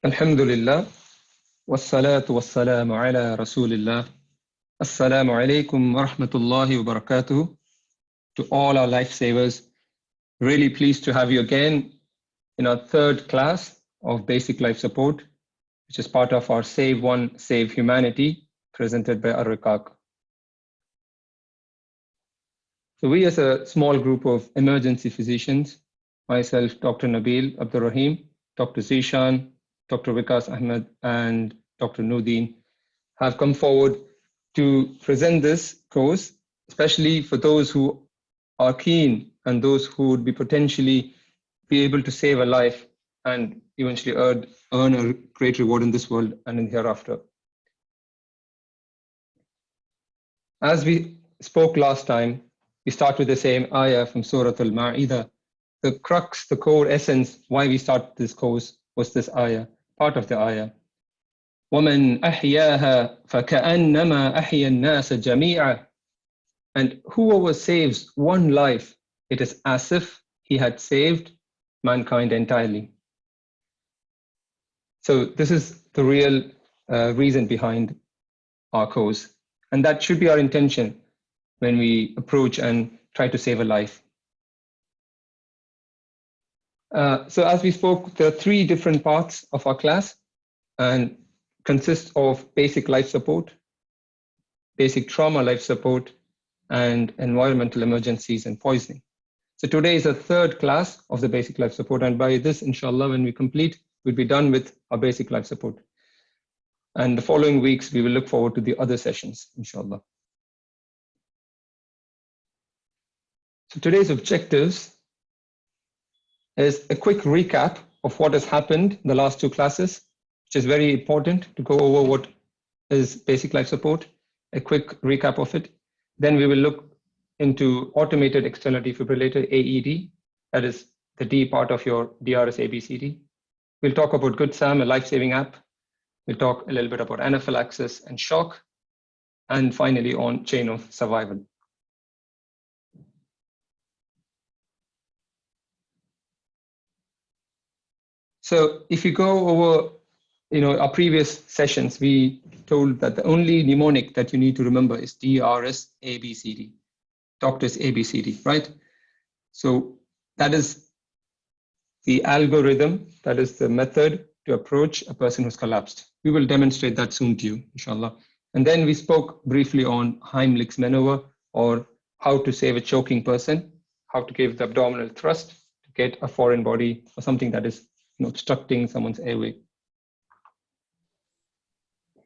Alhamdulillah, wassalatu wassalamu ala rasulillah. Assalamu alaikum wa rahmatullahi wa barakatuh. To all our lifesavers, really pleased to have you again in our third class of basic life support, which is part of our Save One, Save Humanity, presented by Ar-Rikak. So we as a small group of emergency physicians, myself, Dr. Nabil Abdur Rahim, Dr. Zishan, Dr. Vikas Ahmed, and Dr. Nudeen, have come forward to present this course, especially for those who are keen and those who would be potentially be able to save a life and eventually earn a great reward in this world and in hereafter. As we spoke last time, we start with the same ayah from Surah Al-Ma'idah. The crux, the core essence, why we start this course was this ayah, part of the ayah. وَمَنْ أَحْيَاهَا فَكَأَنَّمَا أَحْيَا النَّاسَ جَمِيعًا. And whoever saves one life, it is as if he had saved mankind entirely. So this is the real reason behind our course. And that should be our intention when we approach and try to save a life. So as we spoke, there are three different parts of our class and consists of basic life support, basic trauma life support, and environmental emergencies and poisoning. So today is a third class of the basic life support. And by this, inshallah, when we complete, we'll be done with our basic life support. And the following weeks, we will look forward to the other sessions, inshallah. So today's objectives is a quick recap of what has happened in the last two classes, which is very important to go over what is basic life support, a quick recap of it. Then we will look into automated external defibrillator, AED, that is the D part of your DRS ABCD. We'll talk about Good Sam, a life-saving app. We'll talk a little bit about anaphylaxis and shock, and finally on chain of survival. So if you go over, our previous sessions, we told that the only mnemonic that you need to remember is DRS ABCD, doctor's ABCD, right? So that is the algorithm, that is the method to approach a person who's collapsed. We will demonstrate that soon to you, inshallah. And then we spoke briefly on Heimlich's maneuver, or how to save a choking person, how to give the abdominal thrust to get a foreign body or something that is obstructing someone's airway.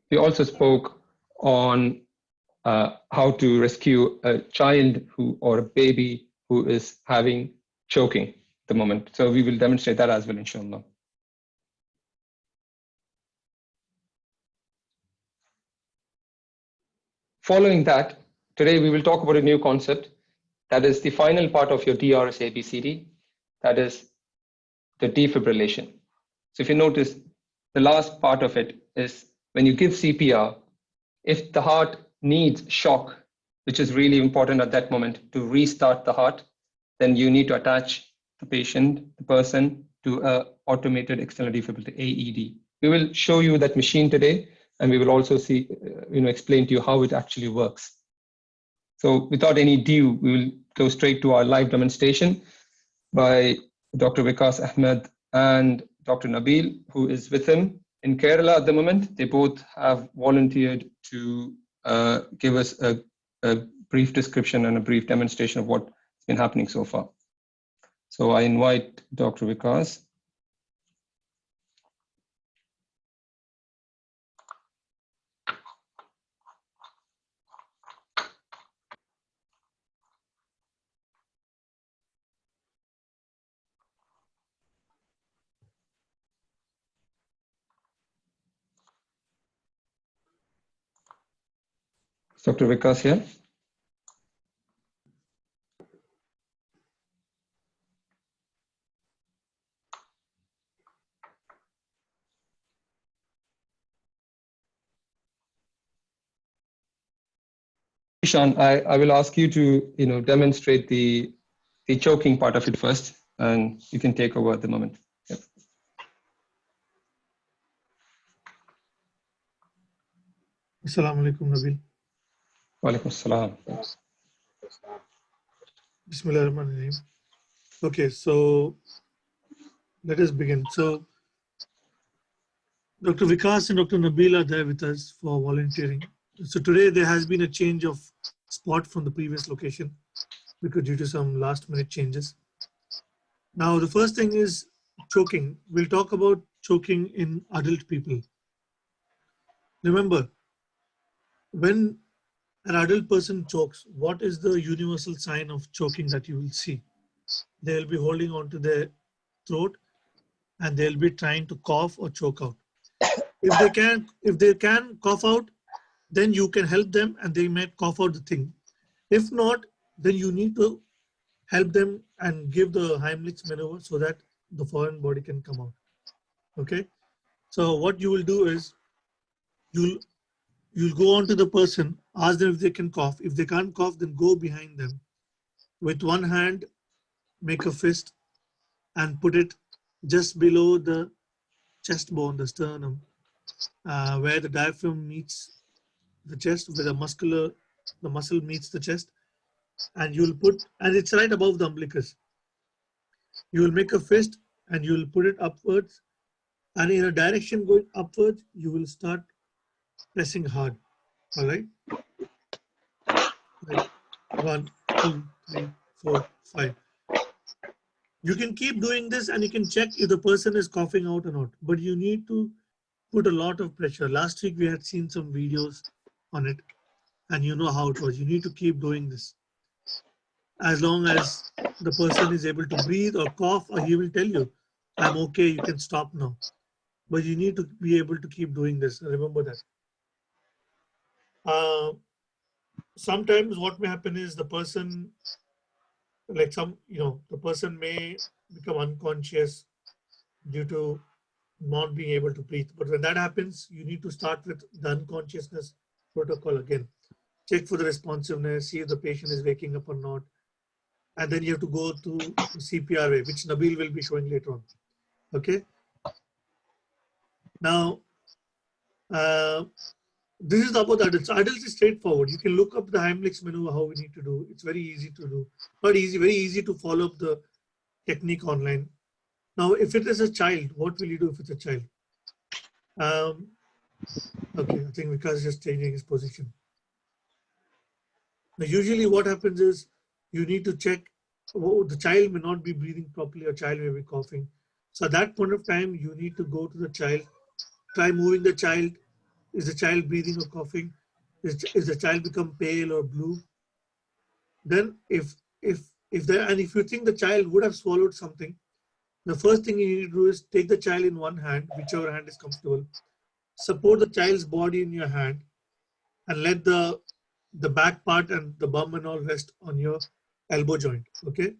We also spoke on how to rescue a child or a baby who is having choking at the moment. So we will demonstrate that as well, inshallah. Following that, today we will talk about a new concept that is the final part of your DRS ABCD, that is the defibrillation. So if you notice, the last part of it is when you give CPR, if the heart needs shock, which is really important at that moment to restart the heart, then you need to attach the patient, the person, to an automated external defibrillator, AED. We will show you that machine today, and we will also see, explain to you how it actually works. So without any ado, we will go straight to our live demonstration by Dr. Vikas Ahmed and Dr. Nabil, who is with him in Kerala at the moment. They both have volunteered to give us a brief description and a brief demonstration of what's been happening so far. So I invite Dr. Vikas. Dr. Vikas here. Ishan, I will ask you to demonstrate the choking part of it first, and you can take over at the moment. Yep. Assalamu alaikum, Nabil. Walaikum salam. Bismillahirrahmanirrahim. Okay, so let us begin. So, Dr. Vikas and Dr. Nabil are there with us for volunteering. So, today there has been a change of spot from the previous location because due to some last minute changes. Now, the first thing is choking. We'll talk about choking in adult people. Remember, when an adult person chokes, what is the universal sign of choking that you will see? They'll be holding on to their throat and they'll be trying to cough or choke out. If they can cough out, then you can help them and they might cough out the thing. If not, then you need to help them and give the Heimlich maneuver so that the foreign body can come out. Okay. So what you will do is you'll you'll go on to the person, ask them if they can cough. If they can't cough, then go behind them. With one hand, make a fist and put it just below the chest bone, the sternum, where the diaphragm meets the chest, where the muscle meets the chest, and you'll put, and it's right above the umbilicus. You will make a fist and you will put it upwards, and in a direction going upwards, you will start pressing hard. All right, like 1, 2, 3, 4, 5. You can keep doing this, and you can check if the person is coughing out or not. But you need to put a lot of pressure. Last week we had seen some videos on it, and you know how it was. You need to keep doing this. As long as the person is able to breathe or cough, or he will tell you, I'm okay, you can stop now. But you need to be able to keep doing this. Remember that. Uh, Sometimes what may happen is the person, the person may become unconscious due to not being able to breathe. But when that happens, you need to start with the unconsciousness protocol again. Check for the responsiveness, see if the patient is waking up or not. And then you have to go to the CPR way, which Nabil will be showing later on. Okay. Now, this is about adults. Adults is straightforward. You can look up the Heimlich maneuver, how we need to do. It's very easy to do. Not easy, very easy to follow up the technique online. Now, if it is a child, what will you do if it's a child? Okay, I think Vikas is just changing his position. Now, usually what happens is you need to check, oh, the child may not be breathing properly or child may be coughing. So at that point of time, you need to go to the child, try moving the child. Is the child breathing or coughing? Is the child become pale or blue? Then if you think the child would have swallowed something, the first thing you need to do is take the child in one hand, whichever hand is comfortable, support the child's body in your hand, and let the back part and the bum and all rest on your elbow joint. Okay,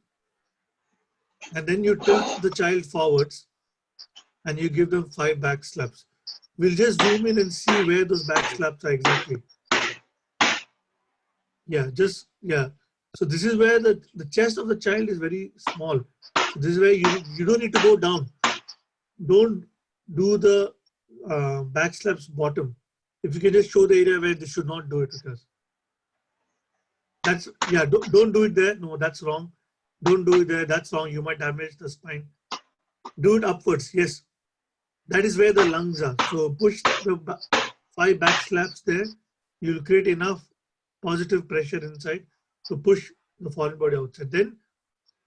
and then you tilt the child forwards and you give them 5 back slaps. We'll just zoom in and see where those back slaps are exactly. Yeah. So this is where the chest of the child is very small. So this is where you don't need to go down. Don't do the back slaps bottom. If you can just show the area where they should not do it, because don't do it there. No, that's wrong. Don't do it there. That's wrong. You might damage the spine. Do it upwards. Yes, that is where the lungs are. So push the 5 back slaps there. You'll create enough positive pressure inside to push the foreign body outside. Then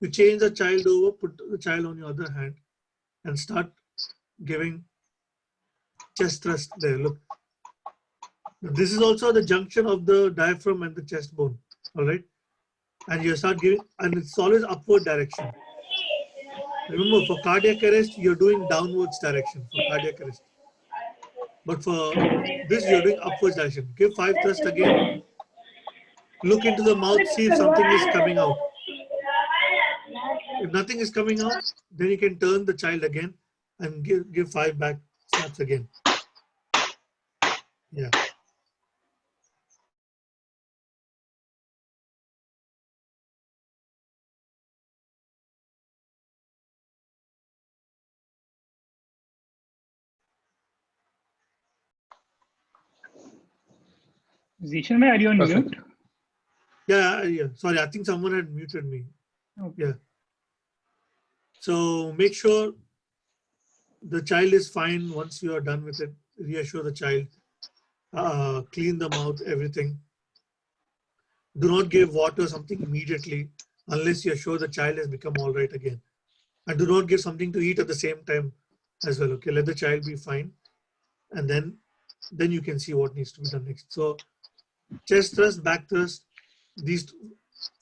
you change the child over, put the child on your other hand, and start giving chest thrust there. Look, this is also the junction of the diaphragm and the chest bone. All right, and you start giving, and it's always upward direction. Remember, for cardiac arrest, you're doing downwards direction for cardiac arrest. But for this, you're doing upwards direction. Give 5 thrust again. Look into the mouth, see if something is coming out. If nothing is coming out, then you can turn the child again and give 5 back slaps again. Yeah. Zishan, are you on Perfect. mute? Yeah. Sorry, I think someone had muted me. Okay. Yeah. So make sure the child is fine. Once you are done with it, reassure the child, clean the mouth, everything. Do not give water or something immediately unless you're sure the child has become all right again. And do not give something to eat at the same time as well. Okay, let the child be fine, and then you can see what needs to be done next. So chest thrust, back thrust, these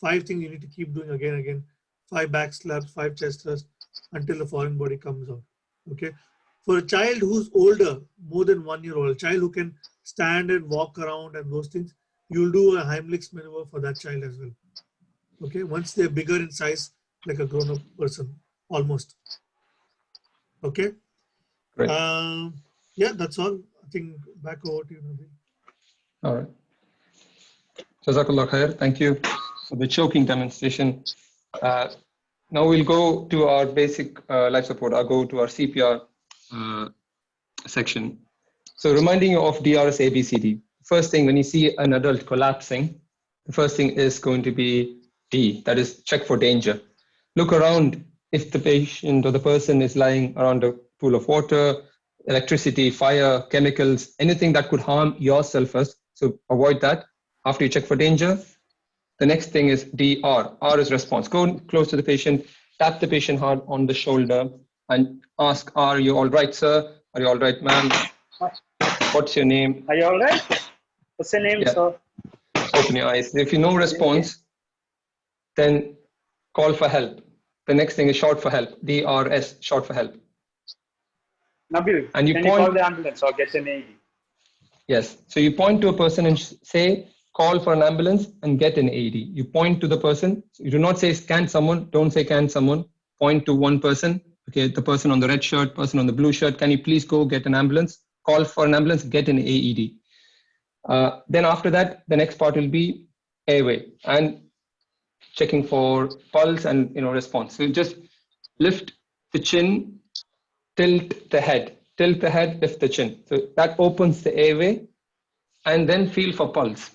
5 things you need to keep doing again and again. 5 back slaps, 5 chest thrust until the foreign body comes out. Okay. For a child who's older, more than 1 year old, a child who can stand and walk around and those things, you'll do a Heimlich's maneuver for that child as well. Okay. Once they're bigger in size, like a grown-up person, almost. Okay. Great. Yeah, that's all. I think back over to you, Nabil. All right. Jazakallah khair. Thank you for the choking demonstration. Now we'll go to our basic life support. I'll go to our CPR section. So reminding you of DRS ABCD. First thing, when you see an adult collapsing, the first thing is going to be D, that is check for danger. Look around if the patient or the person is lying around a pool of water, electricity, fire, chemicals, anything that could harm yourself first. So avoid that after you check for danger. The next thing is DR. R is response. Go close to the patient, tap the patient hard on the shoulder and ask, are you all right, sir? Are you all right, ma'am? What's your name? Are you all right? What's your name, Yeah. sir? Open your eyes. If you no response, then call for help. The next thing is shout for help. DRS, shout for help. Nabil, And you can point, you call the ambulance or get an AED? yes. So you point to a person and say, call for an ambulance and get an AED. You point to the person. You do not say, can someone? Don't say, can someone? Point to one person. Okay, the person on the red shirt, person on the blue shirt. Can you please go get an ambulance? Call for an ambulance, get an AED. Then after that, the next part will be airway and checking for pulse and response. So just lift the chin, tilt the head, lift the chin. So that opens the airway, and then feel for pulse.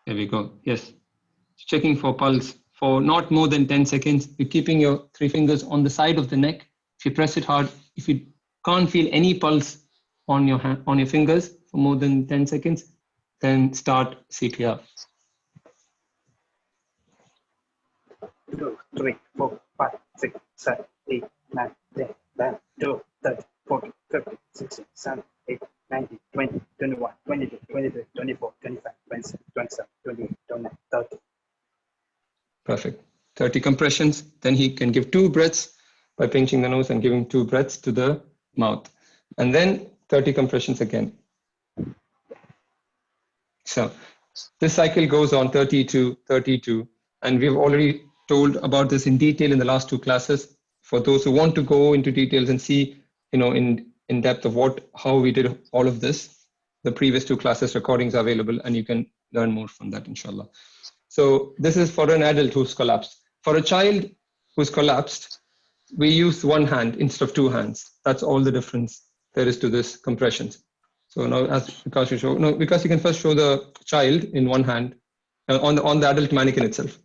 There we go. Yes, checking for pulse for not more than 10 seconds. You're keeping your 3 fingers on the side of the neck. If you press it hard, if you can't feel any pulse on your hand, on your fingers for more than 10 seconds, then start CPR. 2, 3, 4, 5, 6, 7, 8, 9, 10, 11, 12, 13, 14, 15, 16, 17, 18, 19, 20, 21, 22, 23, 24, 25, 26, 27, 28, 29, 30. Perfect. 30 compressions. Then he can give 2 breaths by pinching the nose and giving 2 breaths to the mouth. And then 30 compressions again. So this cycle goes on 32, 32. And we've already told about this in detail in the last 2 classes. For those who want to go into details and see, in depth of how we did all of this, the previous 2 classes recordings are available and you can learn more from that, inshallah. So this is for an adult who's collapsed. For a child who's collapsed, we use 1 hand instead of 2 hands. That's all the difference there is to this compressions. So now, as Vikas you show, no, Vikas, you can first show the child in 1 hand on the adult mannequin itself.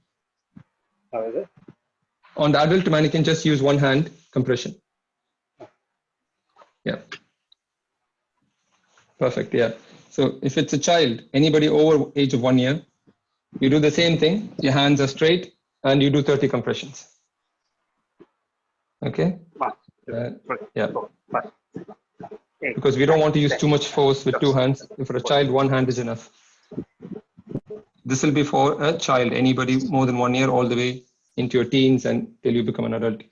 How is it? On the adult mannequin, just use 1 hand compression. Yeah. Perfect. Yeah. So if it's a child, anybody over age of 1 year, you do the same thing. Your hands are straight and you do 30 compressions. Okay. 1, 2, 3, yeah. 4, 5, 8, because we don't 9, want to use 10, too much force with 2 hands. For a child, 1 hand is enough. This will be for a child, anybody more than 1 year, all the way into your teens and till you become an adult.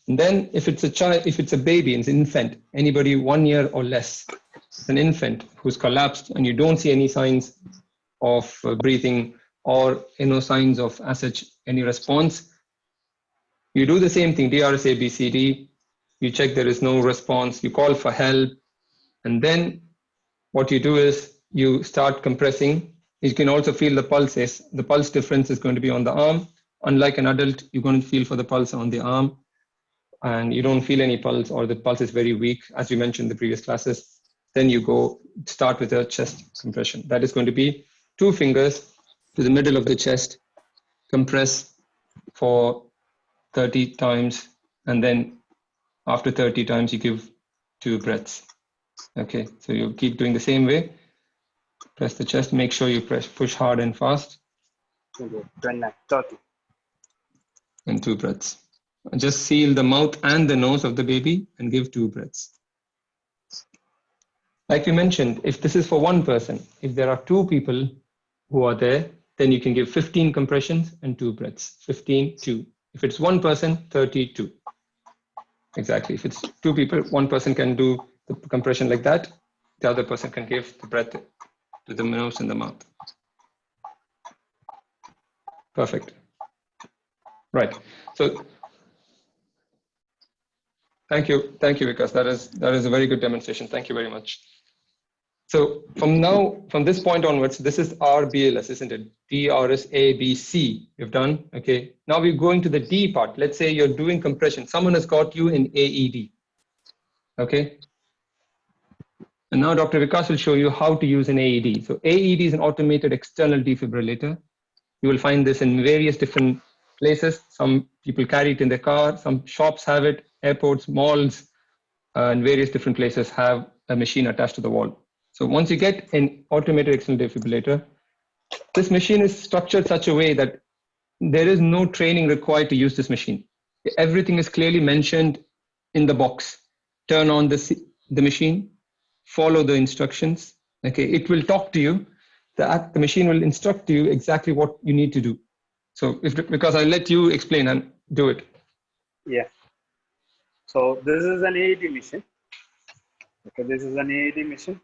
And then if it's a child, if it's a baby, it's an infant, anybody 1 year or less, an infant who's collapsed and you don't see any signs of breathing or signs of as such any response, you do the same thing, DRS ABCD, you check there is no response, you call for help, and then what you do is you start compressing. You can also feel the pulses. The pulse difference is going to be on the arm. Unlike an adult, you're going to feel for the pulse on the arm, and you don't feel any pulse or the pulse is very weak, as we mentioned in the previous classes. then you go start with a chest compression. That is going to be 2 fingers to the middle of the chest, compress for 30 times, and then after 30 times, you give 2 breaths. Okay, so you keep doing the same way. Press the chest, make sure you push hard and fast. 29, 30. And 2 breaths. Just seal the mouth and the nose of the baby and give 2 breaths. Like we mentioned, if this is for 1 person, if there are 2 people who are there, then you can give 15 compressions and 2 breaths. 15, 2. If it's 1 person, 32. Exactly. If it's 2 people, 1 person can do the compression like that. The other person can give the breath to the nose and the mouth. Perfect. Right. So thank you, Vikas. That is a very good demonstration. Thank you very much. So from this point onwards, this is our BLS, isn't it? DRS ABC you've done. Okay. Now we're going to the D part. Let's say you're doing compression. Someone has got you in AED. Okay. And now Dr. Vikas will show you how to use an AED. So AED is an automated external defibrillator. You will find this in various different places. Some people carry it in their car. Some shops have it, airports, malls, and various different places have a machine attached to the wall. So once you get an automated external defibrillator, this machine is structured such a way that there is no training required to use this machine. Everything is clearly mentioned in the box. Turn on the machine, follow the instructions. Okay, it will talk to you. The machine will instruct you exactly what you need to do. So because I'll let you explain and do it. Yeah. So this is an AED machine. Okay, this is an AED machine.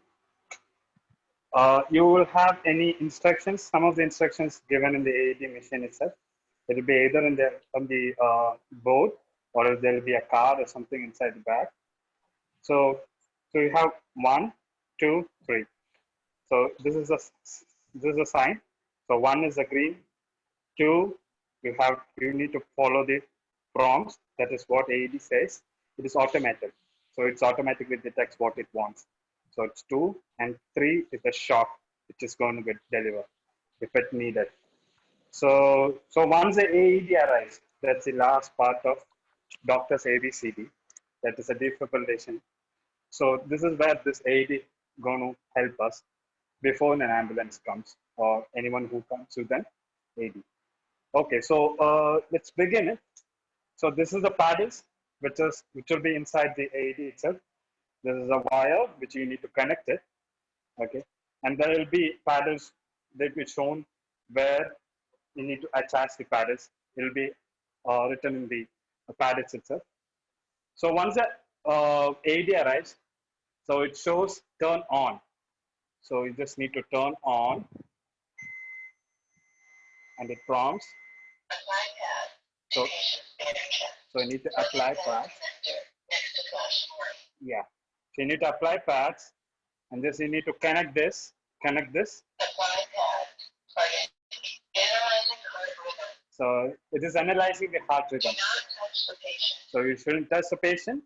You will have any instructions. Some of the instructions given in the AED machine itself. It will be either on the board, or there will be a card or something inside the bag. So you have 1, 2, 3. So this is a sign. So 1 is a green. 2, you need to follow the prompts. That is what AED says. It is automatic. So it's automatically detects what it wants. So it's 2, and 3 is a shock which is going to get delivered if it needed. So once the AED arrives, that's the last part of doctor's ABCD. That is a defibrillation. So this is where this AED going to help us before an ambulance comes or anyone who comes with an AED. Okay, so let's begin it. So this is the paddles which will be inside the AED itself. This is a wire which you need to connect it. Okay, and there will be paddles that will be shown where you need to attach the paddles. It will be written in the paddles itself. So once the AED arrives, so it shows turn on. So you just need to turn on, and it prompts. So you need to apply pads. Yeah. So you need to apply pads, and this you need to connect this. So it is analyzing the heart rhythm. So you shouldn't touch the patient.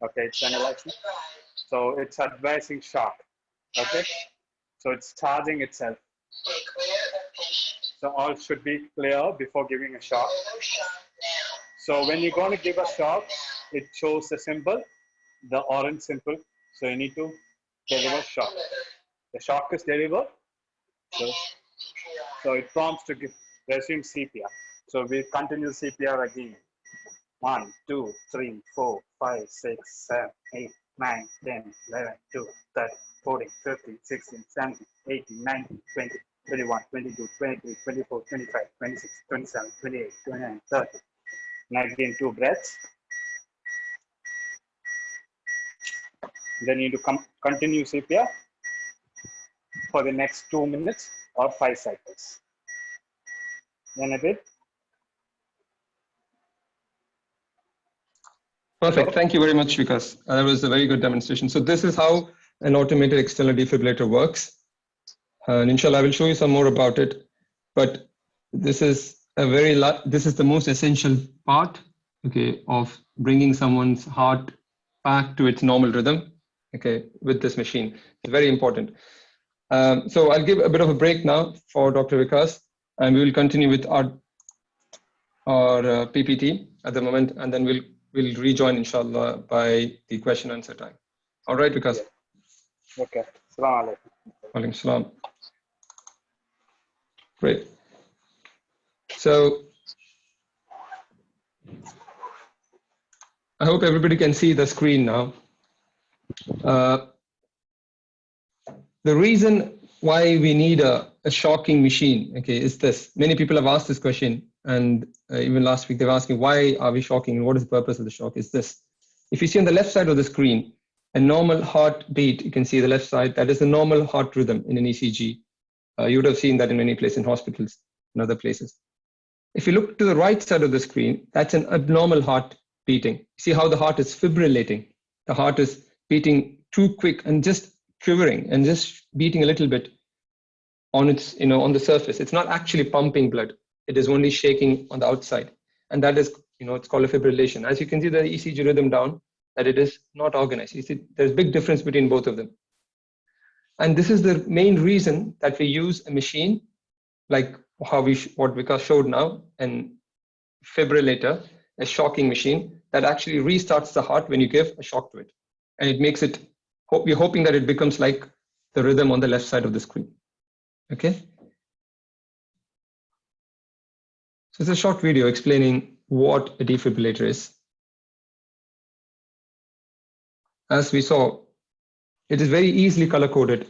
Okay, it's analyzing. So it's advising shock. Okay. So it's charging itself. So all should be clear before giving a shock. So when you're going to give a shock, it shows the symbol, the orange symbol. So you need to deliver shock. The shock is delivered. So it prompts to resume CPR. So we continue CPR again. 1, 2, 3, 4, 5, 6, 7, 8, 9, 10, 11, 12, 13, 14, 15, 16, 17, 18, 19, 20, 21, 22, 23, 24, 25, 26, 27, 28, 29, 30. Now again 2 breaths. Then you need to continue CPR for the next 2 minutes or 5 cycles. Then a bit. Perfect. Thank you very much, Vikas. That was a very good demonstration. So this is how an automated external defibrillator works. And inshallah, I will show you some more about it. But this is the most essential part, okay, of bringing someone's heart back to its normal rhythm, okay, with this machine. It's very important. So I'll give a bit of a break now for Dr. Vikas, and we will continue with our PPT at the moment, and then we'll rejoin, inshallah, by the question answer time. All right, Vikas. Okay. Assalamu alaikum. Walaikum salam. Great. So I hope everybody can see the screen now. The reason why we need a shocking machine, okay, is this. Many people have asked this question, and even last week they were asking, why are we shocking and what is the purpose of the shock? Is this. If you see on the left side of the screen, a normal heartbeat, you can see the left side, that is the normal heart rhythm in an ECG. You would have seen that in many places, in hospitals and other places. If you look to the right side of the screen, that's an abnormal heart beating. See how the heart is fibrillating. The heart is beating too quick and just quivering and just beating a little bit on its, on the surface. It's not actually pumping blood. It is only shaking on the outside. And that is, it's called a fibrillation. As you can see the ECG rhythm down, that it is not organized. You see, there's a big difference between both of them. And this is the main reason that we use a machine like what Vikas showed now, an fibrillator, a shocking machine that actually restarts the heart when you give a shock to it. And it makes it, we're hoping that it becomes like the rhythm on the left side of the screen. Okay. So it's a short video explaining what a defibrillator is. As we saw, it is very easily color-coded.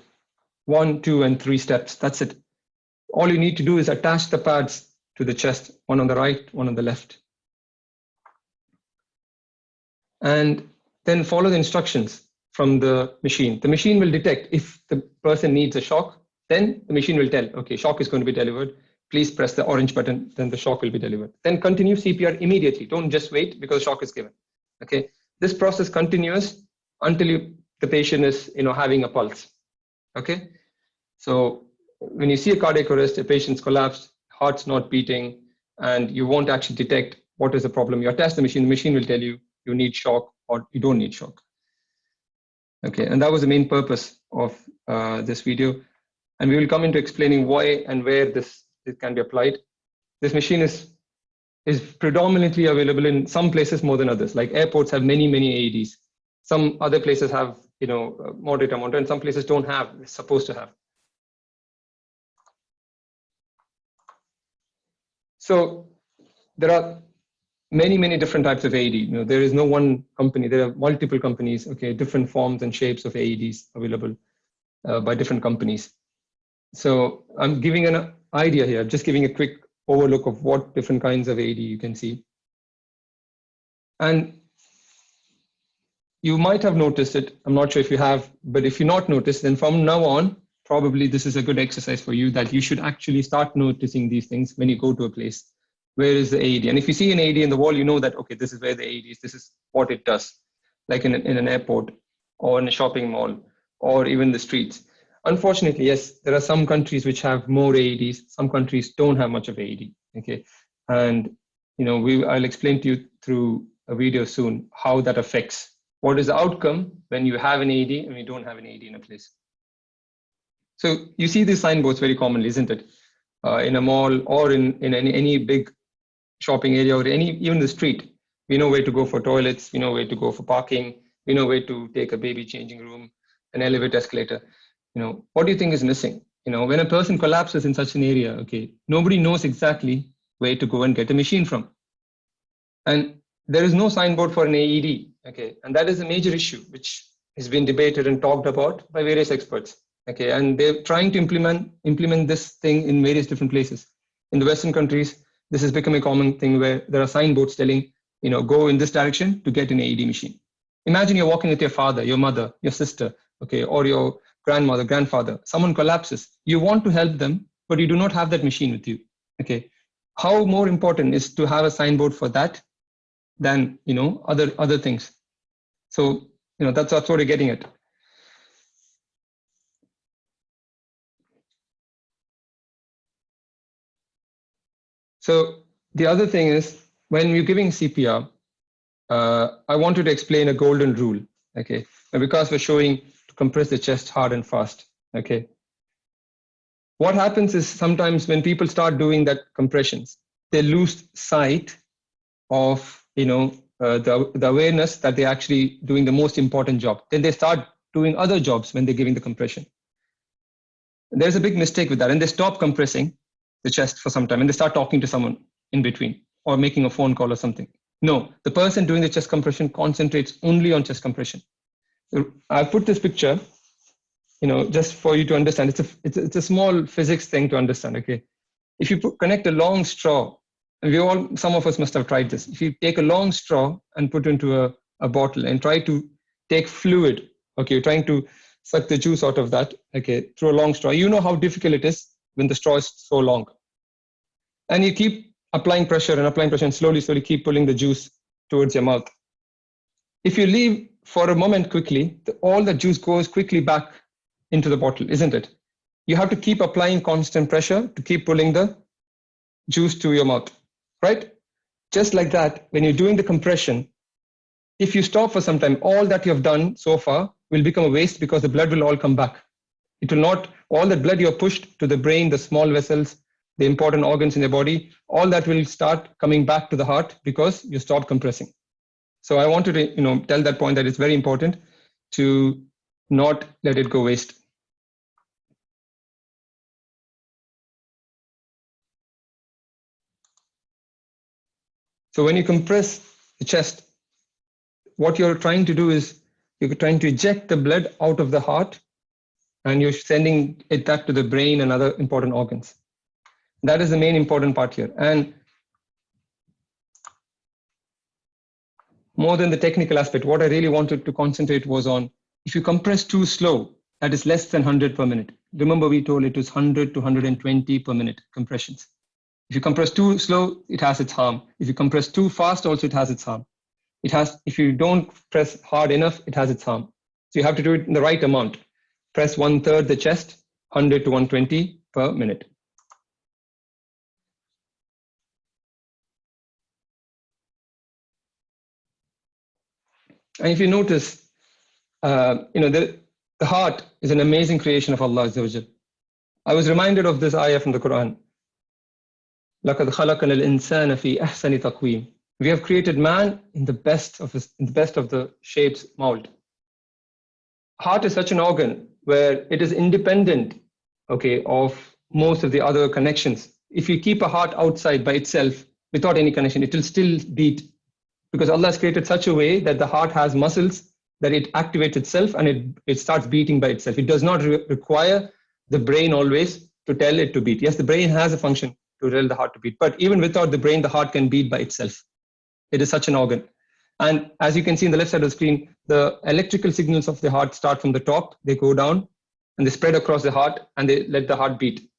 1, 2, and 3 steps. That's it. All you need to do is attach the pads to the chest, one on the right, one on the left. And then follow the instructions from the machine. The machine will detect if the person needs a shock, then the machine will tell, okay, shock is going to be delivered. Please press the orange button, then the shock will be delivered. Then continue CPR immediately. Don't just wait because shock is given. Okay. This process continues until the patient is, having a pulse. Okay. So when you see a cardiac arrest, a patient's collapsed, heart's not beating, and you won't actually detect what is the problem. You attach the machine will tell you you need shock or you don't need shock. Okay, and that was the main purpose of this video. And we will come into explaining why and where this can be applied. This machine is predominantly available in some places more than others. Like airports have many AEDs. Some other places have, moderate amount, and some places don't have, it's supposed to have. So there are many different types of AED. There is no one company. There are multiple companies. Okay, different forms and shapes of AEDs available by different companies. So I'm giving an idea here. Just giving a quick overlook of what different kinds of AED you can see. And you might have noticed it. I'm not sure if you have, but if you're not noticed, then from now on, probably this is a good exercise for you that you should actually start noticing these things when you go to a place. Where is the AED? And if you see an AED in the wall, you know that, okay, this is where the AED is. This is what it does, like in an airport or in a shopping mall or even the streets. Unfortunately, yes, there are some countries which have more AEDs. Some countries don't have much of AED. Okay, and I'll explain to you through a video soon how that affects. What is the outcome when you have an AED and you don't have an AED in a place? So you see these signboards very commonly, isn't it? In a mall or in any big shopping area or even the street. We know where to go for toilets. We know where to go for parking. We know where to take a baby changing room, an elevator, escalator. What do you think is missing? When a person collapses in such an area, okay, nobody knows exactly where to go and get a machine from. And there is no signboard for an AED, okay, and that is a major issue which has been debated and talked about by various experts, okay, and they're trying to implement this thing in various different places. In the Western countries, this has become a common thing where there are signboards telling, go in this direction to get an AED machine. Imagine you're walking with your father, your mother, your sister, okay, or your grandmother, grandfather. Someone collapses. You want to help them, but you do not have that machine with you, okay. How more important is to have a signboard for that than other things. So that's what we're getting at. So the other thing is when you're giving CPR, I wanted to explain a golden rule. Okay, and because we're showing to compress the chest hard and fast. Okay, what happens is sometimes when people start doing that compressions, they lose sight of the awareness that they're actually doing the most important job. Then they start doing other jobs when they're giving the compression. There's a big mistake with that, and they stop compressing the chest for some time and they start talking to someone in between or making a phone call or something. No, the person doing the chest compression concentrates only on chest compression. I put this picture, just for you to understand. It's a small physics thing to understand. Okay, if you connect a long straw, and some of us must have tried this. If you take a long straw and put into a bottle and try to take fluid, okay, you're trying to suck the juice out of that, okay, through a long straw. You know how difficult it is when the straw is so long. And you keep applying pressure and slowly keep pulling the juice towards your mouth. If you leave for a moment quickly, all the juice goes quickly back into the bottle, isn't it? You have to keep applying constant pressure to keep pulling the juice to your mouth, right? Just like that, when you're doing the compression, if you stop for some time, all that you have done so far will become a waste because the blood will all come back. It will not, all the blood you have pushed to the brain, the small vessels, the important organs in the body, all that will start coming back to the heart because you stopped compressing. So I wanted to tell that point that it's very important to not let it go waste. So when you compress the chest, what you're trying to do is you're trying to eject the blood out of the heart and you're sending it back to the brain and other important organs. That is the main important part here. And more than the technical aspect, what I really wanted to concentrate was on, if you compress too slow, that is less than 100 per minute. Remember, we told it was 100 to 120 per minute compressions. If you compress too slow, it has its harm. If you compress too fast, also it has its harm. If you don't press hard enough, it has its harm. So you have to do it in the right amount. Press 1/3 the chest, 100 to 120 per minute. And if you notice, the heart is an amazing creation of Allah Azza wa Jal. I was reminded of this ayah from the Quran. لَقَدْ خَلَقَنَا الْإِنسَانَ فِي أَحْسَنِ تَقْوِيمٍ. We have created man in the best of the shapes mold. Heart is such an organ where it is independent, okay, of most of the other connections. If you keep a heart outside by itself without any connection, it will still beat, because Allah has created such a way that the heart has muscles that it activates itself and it starts beating by itself. It does not require the brain always to tell it to beat. Yes, the brain has a function to tell the heart to beat, but even without the brain, the heart can beat by itself. It is such an organ. And as you can see in the left side of the screen, the electrical signals of the heart start from the top, they go down and they spread across the heart and they let the heart beat,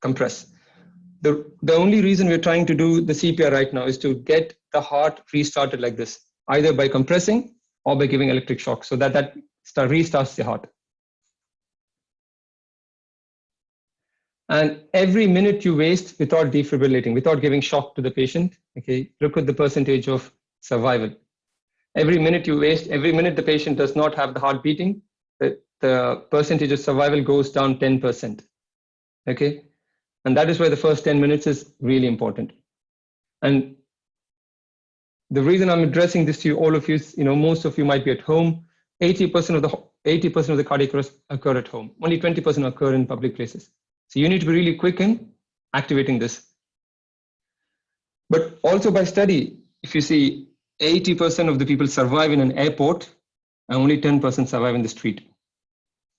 compress. The only reason we're trying to do the CPR right now is to get the heart restarted like this, either by compressing or by giving electric shock, so that restarts the heart. And every minute you waste without defibrillating, without giving shock to the patient, okay, look at the percentage of survival. Every minute you waste, every minute the patient does not have the heart beating, the percentage of survival goes down 10%. Okay, and that is why the first 10 minutes is really important. And the reason I'm addressing this to you, all of you, most of you might be at home. 80% of the cardiac arrests occur at home. Only 20% occur in public places. So you need to be really quick in activating this. But also by study, if you see 80% of the people survive in an airport and only 10% survive in the street.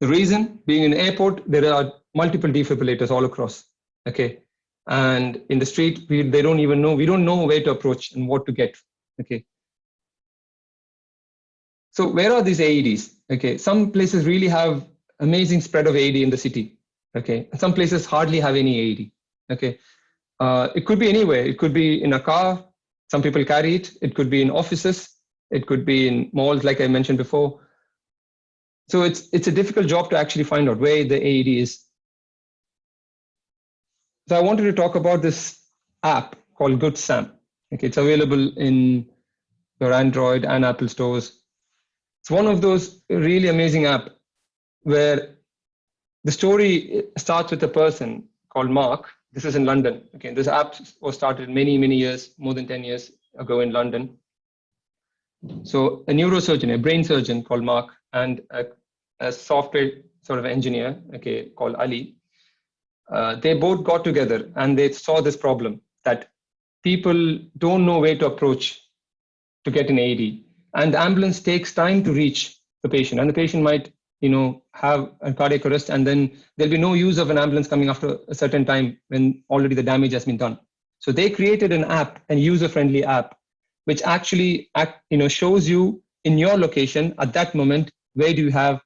The reason being, in an airport, there are multiple defibrillators all across. Okay. And in the street, we don't know where to approach and what to get. Okay. So where are these AEDs? Okay. Some places really have amazing spread of AED in the city. Okay. And some places hardly have any AED. Okay. It could be anywhere. It could be in a car. Some people carry it. It could be in offices. It could be in malls, like I mentioned before. So it's a difficult job to actually find out where the AED is. So I wanted to talk about this app called Good Sam. Okay, it's available in your Android and Apple stores. It's one of those really amazing app where the story starts with a person called Mark. This is in London. Okay, this app was started many, many years, more than 10 years ago in London. So a neurosurgeon, a brain surgeon called Mark, and a software sort of engineer, okay, called Ali, they both got together and they saw this problem that people don't know where to approach to get an AED, and the ambulance takes time to reach the patient, and the patient might, have a cardiac arrest, and then there'll be no use of an ambulance coming after a certain time when already the damage has been done. So they created an app, a user-friendly app, which actually shows you in your location at that moment where do you have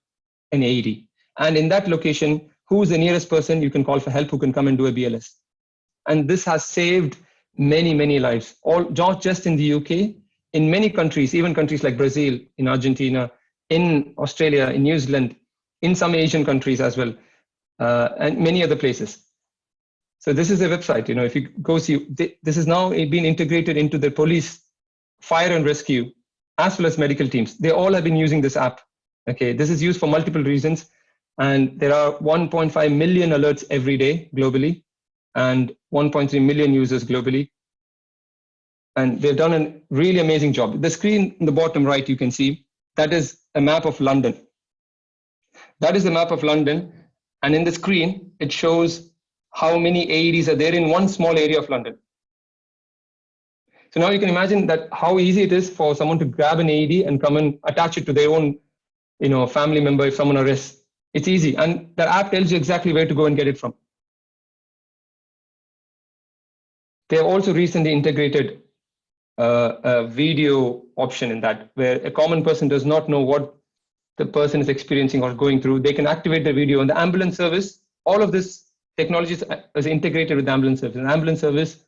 an AED, and in that location who's the nearest person you can call for help who can come and do a BLS. And this has saved many lives, all not just in the UK, in many countries, even countries like Brazil, in Argentina, in Australia, in New Zealand, in some Asian countries as well, and many other places. So this is a website, if you go see, this is now been integrated into the police, fire and rescue, as well as medical teams. They all have been using this app. Okay, this is used for multiple reasons. And there are 1.5 million alerts every day globally, and 1.3 million users globally. And they've done a really amazing job. The screen in the bottom right, you can see, that is a map of London. That is the map of London. And in the screen, it shows how many AEDs are there in one small area of London. So now you can imagine that how easy it is for someone to grab an AED and come and attach it to their own, family member if someone arrests. It's easy. And the app tells you exactly where to go and get it from. They have also recently integrated a video option in that, where a common person does not know what the person is experiencing or going through. They can activate the video, and the ambulance service, all of this technology is integrated with the ambulance service. And the ambulance service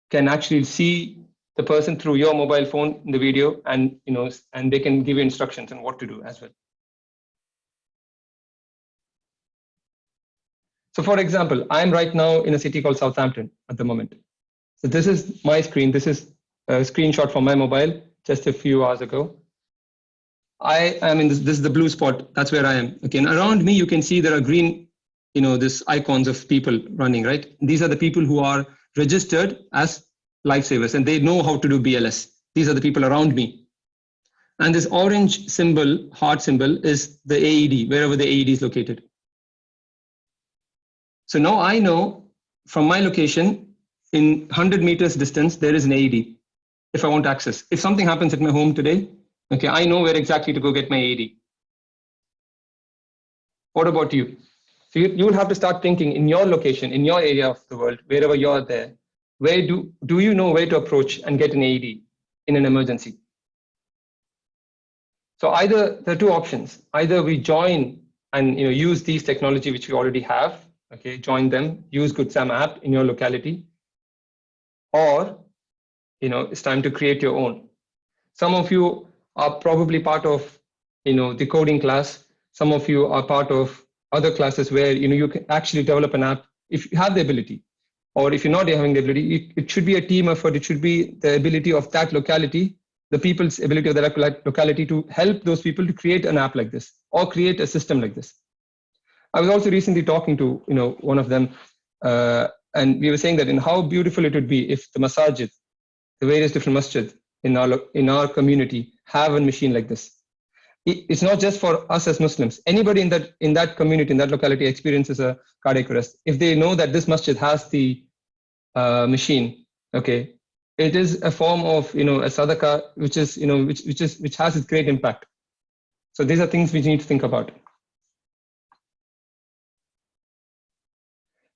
can actually see the person through your mobile phone in the video, and and they can give you instructions on what to do as well. So for example, I'm right now in a city called Southampton at the moment. So this is my screen. This is a screenshot from my mobile just a few hours ago. I am in this is the blue spot. That's where I am. Okay, and around me, you can see there are green, this icons of people running, right? These are the people who are registered as lifesavers, and they know how to do BLS. These are the people around me. And this orange symbol, heart symbol, is the AED, wherever the AED is located. So now I know from my location, in 100 meters distance, there is an AED if I want access. If something happens at my home today, okay, I know where exactly to go get my AED. What about you? So you will have to start thinking in your location, in your area of the world, wherever you're there, where do you know where to approach and get an AED in an emergency? So either there are two options. Either we join and use these technology which we already have, okay, join them, use Good Sam app in your locality, or it's time to create your own. Some of you are probably part of the coding class. Some of you are part of other classes where you can actually develop an app if you have the ability, or if you're not having the ability. It should be a team effort. It should be the ability of that locality, the people's ability of that locality to help those people to create an app like this or create a system like this. I was also recently talking to one of them, and we were saying that how beautiful it would be if the masajid, the various different masjid in our community, have a machine like this. It's not just for us as Muslims. Anybody in that community, in that locality, experiences a cardiac arrest. If they know that this masjid has the machine, okay, it is a form of a sadaqah, which is which has its great impact. So these are things we need to think about.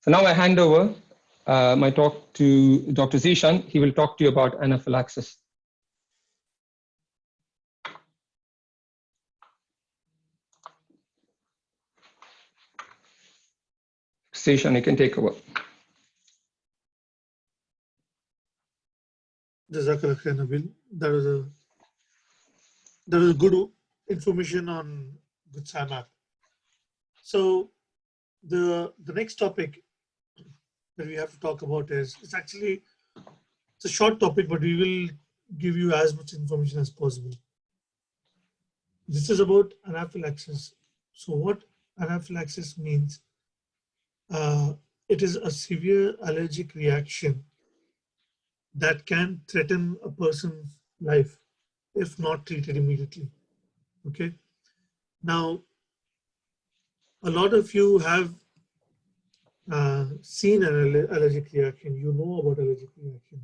So now I hand over my talk to Dr. Zishan. He will talk to you about anaphylaxis. Zishan, you can take over. Jazakallah khair, Nabil. That was a good information on Good Sam app. So the next topic that we have to talk about it's a short topic, but we will give you as much information as possible. This is about anaphylaxis. So what anaphylaxis means, it is a severe allergic reaction that can threaten a person's life if not treated immediately. Okay. Now, a lot of you have seen an allergic reaction. You know about allergic reaction.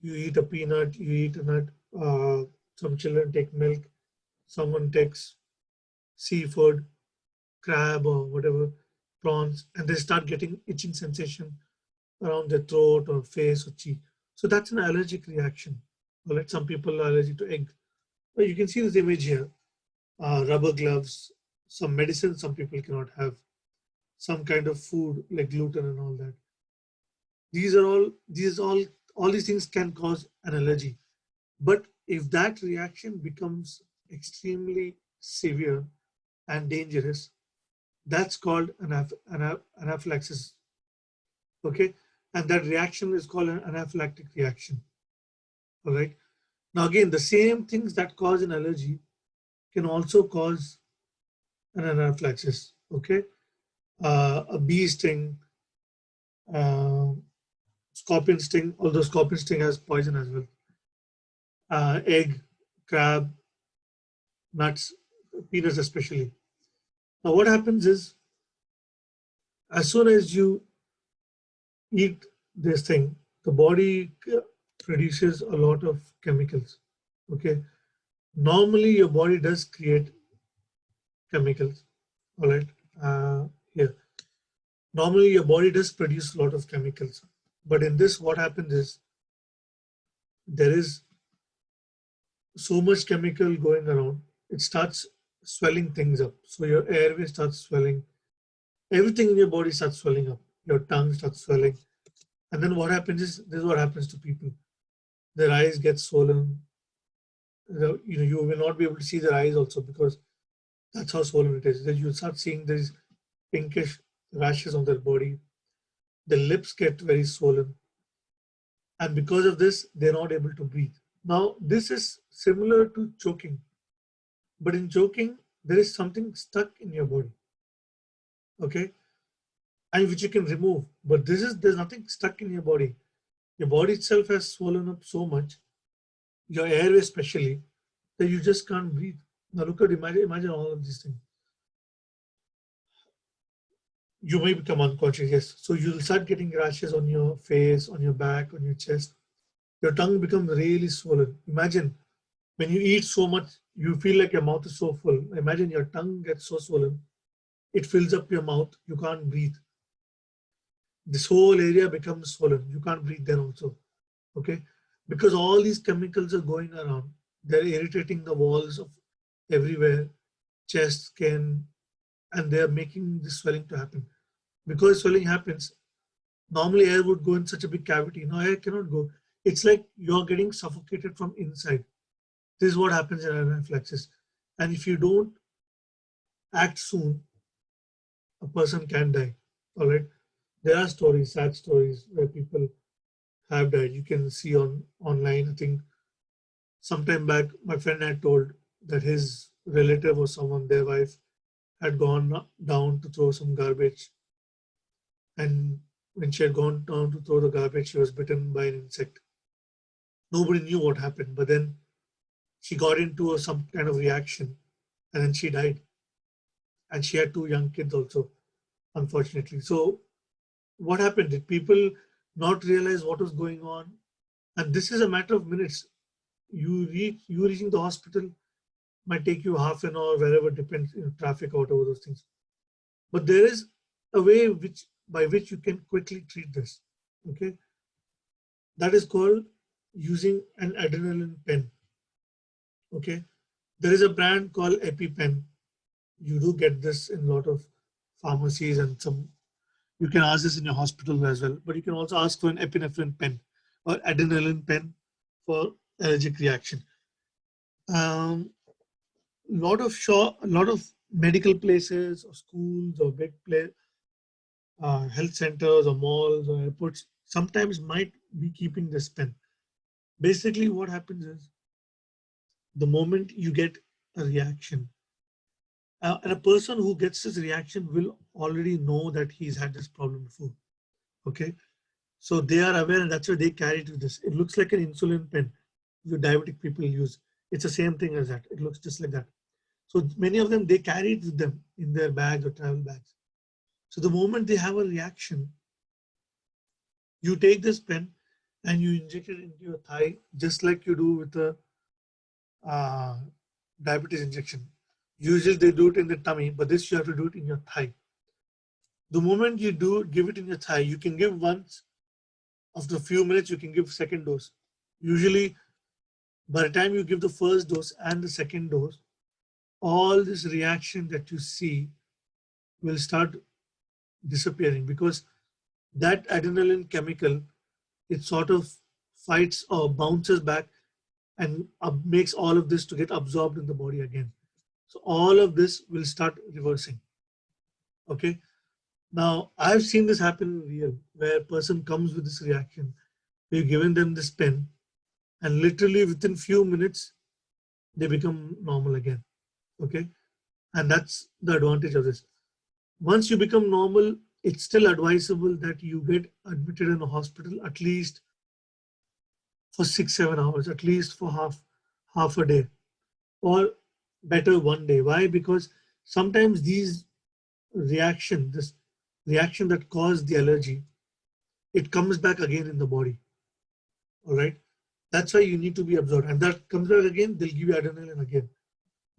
You eat a peanut, you eat a nut, some children take milk, someone takes seafood, crab or whatever, prawns, and they start getting itching sensation around their throat or face or cheek. So that's an allergic reaction. Or like some people are allergic to egg. Well, you can see this image here. Rubber gloves, some medicine some people cannot have, some kind of food like gluten and all that. All these things can cause an allergy. But if that reaction becomes extremely severe and dangerous, that's called anaphylaxis. Okay, and that reaction is called an anaphylactic reaction. All right. Now again, the same things that cause an allergy can also cause an anaphylaxis. Okay, a bee sting, scorpion sting, although scorpion sting has poison as well. Egg, crab, nuts, peanuts especially. Now what happens is, as soon as you eat this thing, the body produces a lot of chemicals. Okay, normally your body does create chemicals. All right, here. Normally your body does produce a lot of chemicals, but in this, what happens is there is so much chemical going around, it starts swelling things up. So your airway starts swelling, everything in your body starts swelling up. Your tongue starts swelling, and then what happens is, this is what happens to people. Their eyes get swollen. You will not be able to see their eyes also, because that's how swollen it is. Then you start seeing these pinkish rashes on their body. The lips get very swollen, and because of this, they're not able to breathe. Now, this is similar to choking, but in choking, there is something stuck in your body, okay, and which you can remove. But there's nothing stuck in your body. Your body itself has swollen up so much, your airway especially, that you just can't breathe. Now look at, imagine all of these things. You may become unconscious, yes. So you'll start getting rashes on your face, on your back, on your chest. Your tongue becomes really swollen. Imagine when you eat so much, you feel like your mouth is so full. Imagine your tongue gets so swollen, it fills up your mouth, you can't breathe. This whole area becomes swollen. You can't breathe then also, okay? Because all these chemicals are going around. They're irritating the walls of everywhere, chest, skin, and they're making this swelling to happen. Because swelling happens, normally air would go in such a big cavity. Now air cannot go. It's like you're getting suffocated from inside. This is what happens in anaphylaxis. And if you don't act soon, a person can die. All right. There are stories, sad stories, where people have died. You can see online. I think sometime back, my friend had told that his relative or someone, their wife, had gone down to throw some garbage. And when she had gone down to throw the garbage, she was bitten by an insect. Nobody knew what happened, but then she got into some kind of reaction, and then she died. And she had 2 young kids also, unfortunately. So what happened? Did people not realize what was going on? And this is a matter of minutes. You reaching the hospital might take you half an hour, wherever, depends, traffic or whatever those things. But there is a way by which you can quickly treat this. Okay, that is called using an adrenaline pen. Okay, there is a brand called EpiPen. You do get this in a lot of pharmacies, and you can ask this in your hospital as well. But you can also ask for an epinephrine pen or adrenaline pen for allergic reaction. A lot of medical places or schools or big health centers or malls or airports sometimes might be keeping this pen. Basically, what happens is the moment you get a reaction, and a person who gets this reaction will already know that he's had this problem before. Okay, so they are aware, and that's why they carry to this. It looks like an insulin pen you diabetic people use. It's the same thing as that. It looks just like that. So many of them, they carry it with them in their bags or travel bags. So the moment they have a reaction, you take this pen and you inject it into your thigh, just like you do with a diabetes injection. Usually they do it in the tummy, but this you have to do it in your thigh. The moment you give it in your thigh, you can give once. After a few minutes, you can give second dose. Usually, by the time you give the first dose and the second dose, all this reaction that you see will start disappearing, because that adrenaline chemical, it sort of fights or bounces back and makes all of this to get absorbed in the body again. So all of this will start reversing. Okay. Now I've seen this happen in real, where a person comes with this reaction. We've given them this pen, and literally within few minutes, they become normal again. Okay. And that's the advantage of this. Once you become normal, it's still advisable that you get admitted in a hospital at least for 6-7 hours, at least for half a day, or better 1 day. Why? Because sometimes this reaction that caused the allergy, it comes back again in the body. All right. That's why you need to be absorbed. And that comes back again, they'll give you adrenaline again.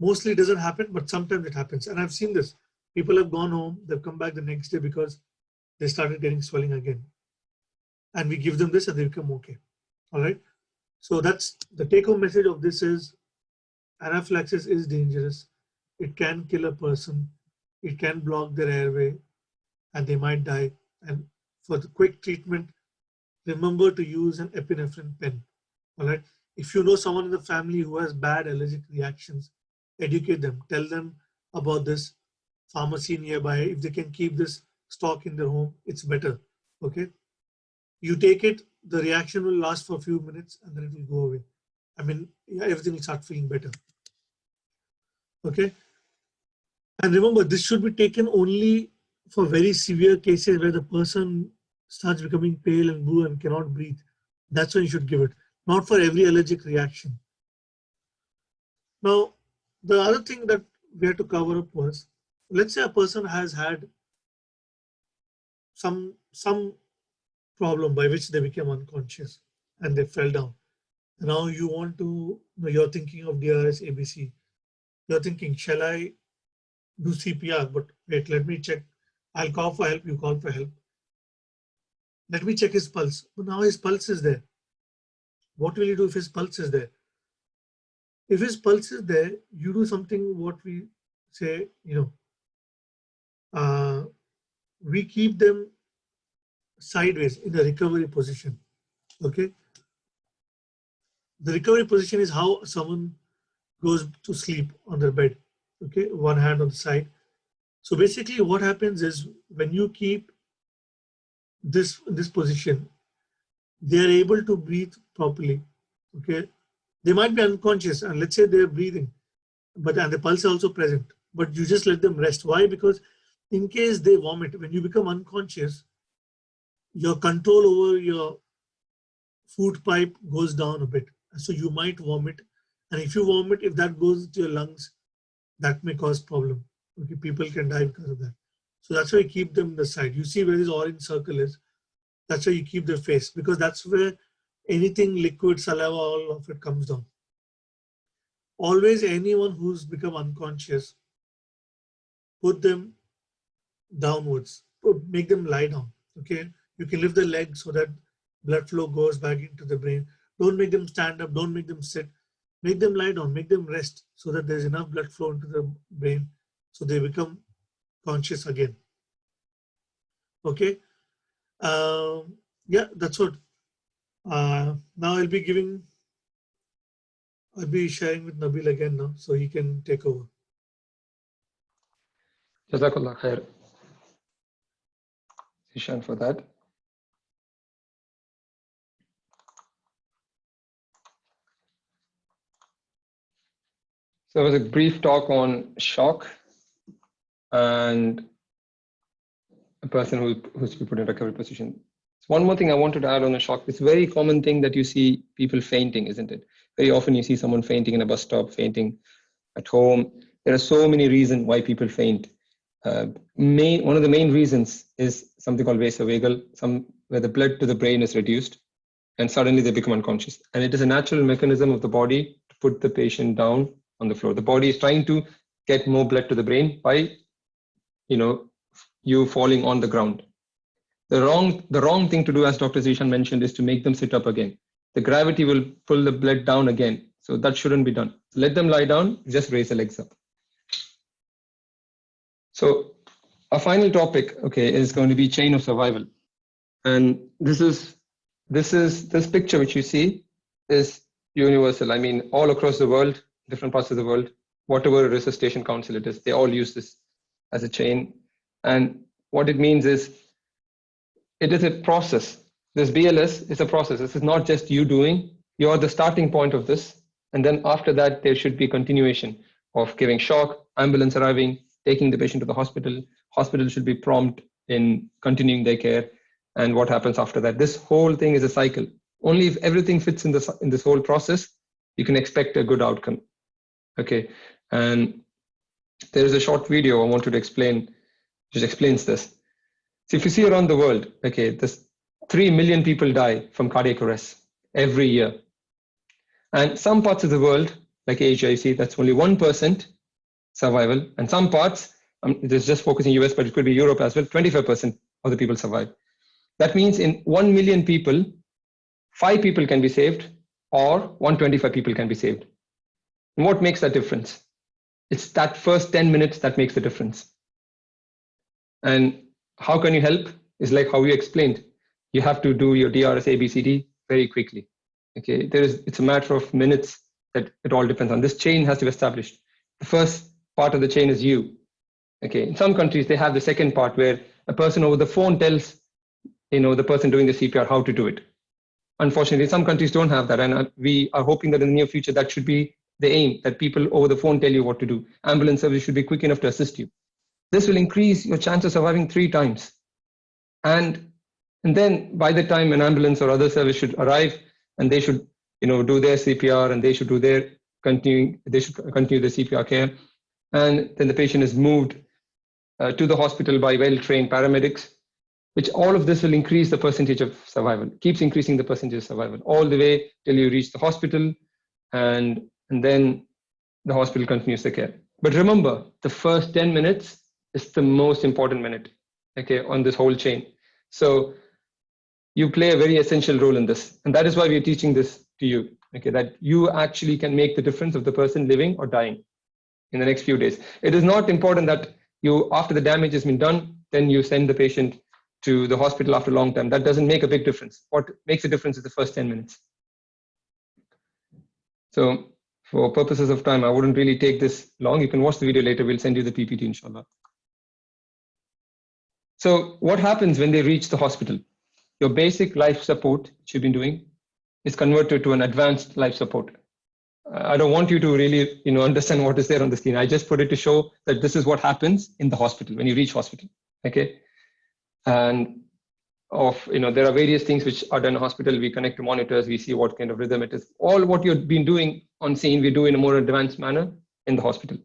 Mostly it doesn't happen, but sometimes it happens. And I've seen this. People have gone home, they've come back the next day because they started getting swelling again. And we give them this and they become okay. All right. So that's the take-home message of this is anaphylaxis is dangerous. It can kill a person. It can block their airway and they might die. And for the quick treatment, remember to use an epinephrine pen. All right. If you know someone in the family who has bad allergic reactions, educate them. Tell them about this pharmacy nearby. If they can keep this stock in their home, it's better. Okay. You take it, the reaction will last for a few minutes and then it will go away. I mean, everything will start feeling better. Okay. And remember, this should be taken only for very severe cases where the person starts becoming pale and blue and cannot breathe. That's when you should give it, not for every allergic reaction. Now, the other thing that we had to cover up was, let's say a person has had some problem by which they became unconscious and they fell down. Now you want to, you're thinking of DRS ABC. You're thinking, shall I do CPR? But wait, let me check. I'll call for help, you call for help. Let me check his pulse. But now his pulse is there. What will you do if his pulse is there? If his pulse is there, you do something what we say, we keep them sideways in the recovery position. Okay. The recovery position is how someone goes to sleep on their bed. Okay. One hand on the side. So basically what happens is when you keep this position, they are able to breathe properly. Okay. They might be unconscious and let's say they're breathing, and the pulse is also present, but you just let them rest. Why? Because in case they vomit, when you become unconscious, your control over your food pipe goes down a bit. So you might vomit. And if you vomit, if that goes to your lungs, that may cause problem. Okay, people can die because of that. So that's why you keep them on the side. You see where this orange circle is? That's why you keep their face, because that's where anything liquid, saliva, all of it comes down. Always anyone who's become unconscious, put them downwards, make them lie down. Okay, you can lift the legs so that blood flow goes back into the brain. Don't make them stand up, don't make them sit. Make them lie down, make them rest so that there's enough blood flow into the brain so they become conscious again. Okay. Yeah, that's what. Now I'll be sharing with Nabil again now, so he can take over. Jazakallah khair, Ishan, for that. So it was a brief talk on shock and a person who's to be put in recovery position. One more thing I wanted to add on the shock. It's a very common thing that you see people fainting, isn't it? Very often you see someone fainting in a bus stop, fainting at home. There are so many reasons why people faint. One of the main reasons is something called vasovagal, where the blood to the brain is reduced and suddenly they become unconscious. And it is a natural mechanism of the body to put the patient down on the floor. The body is trying to get more blood to the brain by, you falling on the ground. The wrong thing to do, as Dr. Zishan mentioned, is to make them sit up again. The gravity will pull the blood down again. So that shouldn't be done. Let them lie down, just raise the legs up. So our final topic, is going to be chain of survival. And this picture which you see is universal. I mean, all across the world, different parts of the world, whatever resuscitation council it is, they all use this as a chain. And what it means is, it is a process. This BLS is a process. This is not just you doing. You are the starting point of this. And then after that, there should be continuation of giving shock, ambulance arriving, taking the patient to the hospital. Hospital should be prompt in continuing their care. And what happens after that? This whole thing is a cycle. Only if everything fits in this whole process, you can expect a good outcome. Okay. And there is a short video I wanted to explain, which explains this. So if you see around the world, this 3 million people die from cardiac arrest every year. And some parts of the world, like Asia, you see that's only 1% survival. And some parts, this is just focusing US, but it could be Europe as well, 25% of the people survive. That means in 1 million people, 5 people can be saved or 125 people can be saved. And what makes that difference? It's that first 10 minutes that makes the difference. And how can you help? Is like how you explained. You have to do your DRS ABCD very quickly. It's a matter of minutes that it all depends on. This chain has to be established. The first part of the chain is you. In some countries, they have the second part where a person over the phone tells the person doing the CPR how to do it. Unfortunately, some countries don't have that. And we are hoping that in the near future, that should be the aim, that people over the phone tell you what to do. Ambulance service should be quick enough to assist you. This will increase your chance of surviving 3 times. And then by the time an ambulance or other service should arrive, and they should, do their CPR, and they should continue the CPR care. And then the patient is moved to the hospital by well-trained paramedics, which all of this will increase the percentage of survival, keeps increasing the percentage of survival all the way till you reach the hospital, and then the hospital continues the care. But remember, the first 10 minutes is the most important minute, on this whole chain. So you play a very essential role in this. And that is why we are teaching this to you, that you actually can make the difference of the person living or dying in the next few days. It is not important that you, after the damage has been done, then you send the patient to the hospital after a long time. That doesn't make a big difference. What makes a difference is the first 10 minutes. So for purposes of time, I wouldn't really take this long. You can watch the video later. We'll send you the PPT, inshallah. So what happens when they reach the hospital? Your basic life support, which you've been doing, is converted to an advanced life support. I don't want you to really, understand what is there on the screen. I just put it to show that this is what happens in the hospital when you reach hospital. And there are various things which are done in hospital. We connect to monitors. We see what kind of rhythm it is. All what you've been doing on scene, we do in a more advanced manner in the hospital.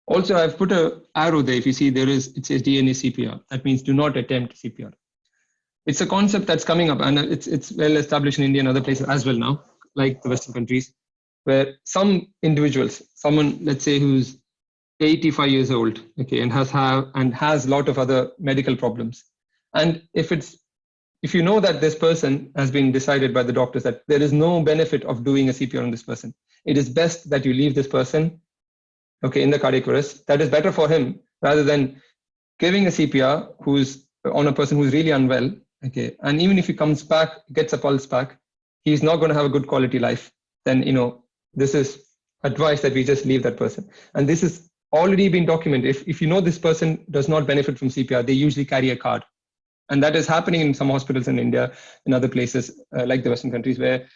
Also, I've put an arrow there. If you see, it says DNA CPR. That means do not attempt CPR. It's a concept that's coming up, and it's well established in India and other places as well now, like the Western countries, where some individuals, someone, let's say, who's 85 years old, and has a lot of other medical problems. And if you know that this person has been decided by the doctors that there is no benefit of doing a CPR on this person, it is best that you leave this person, in the cardiac arrest. That is better for him rather than giving a CPR who's on a person who's really unwell. And even if he comes back, gets a pulse back, he's not going to have a good quality life. Then, this is advice that we just leave that person. And this is already been documented. If you know this person does not benefit from CPR, they usually carry a card. And that is happening in some hospitals in India, in other places like the Western countries, where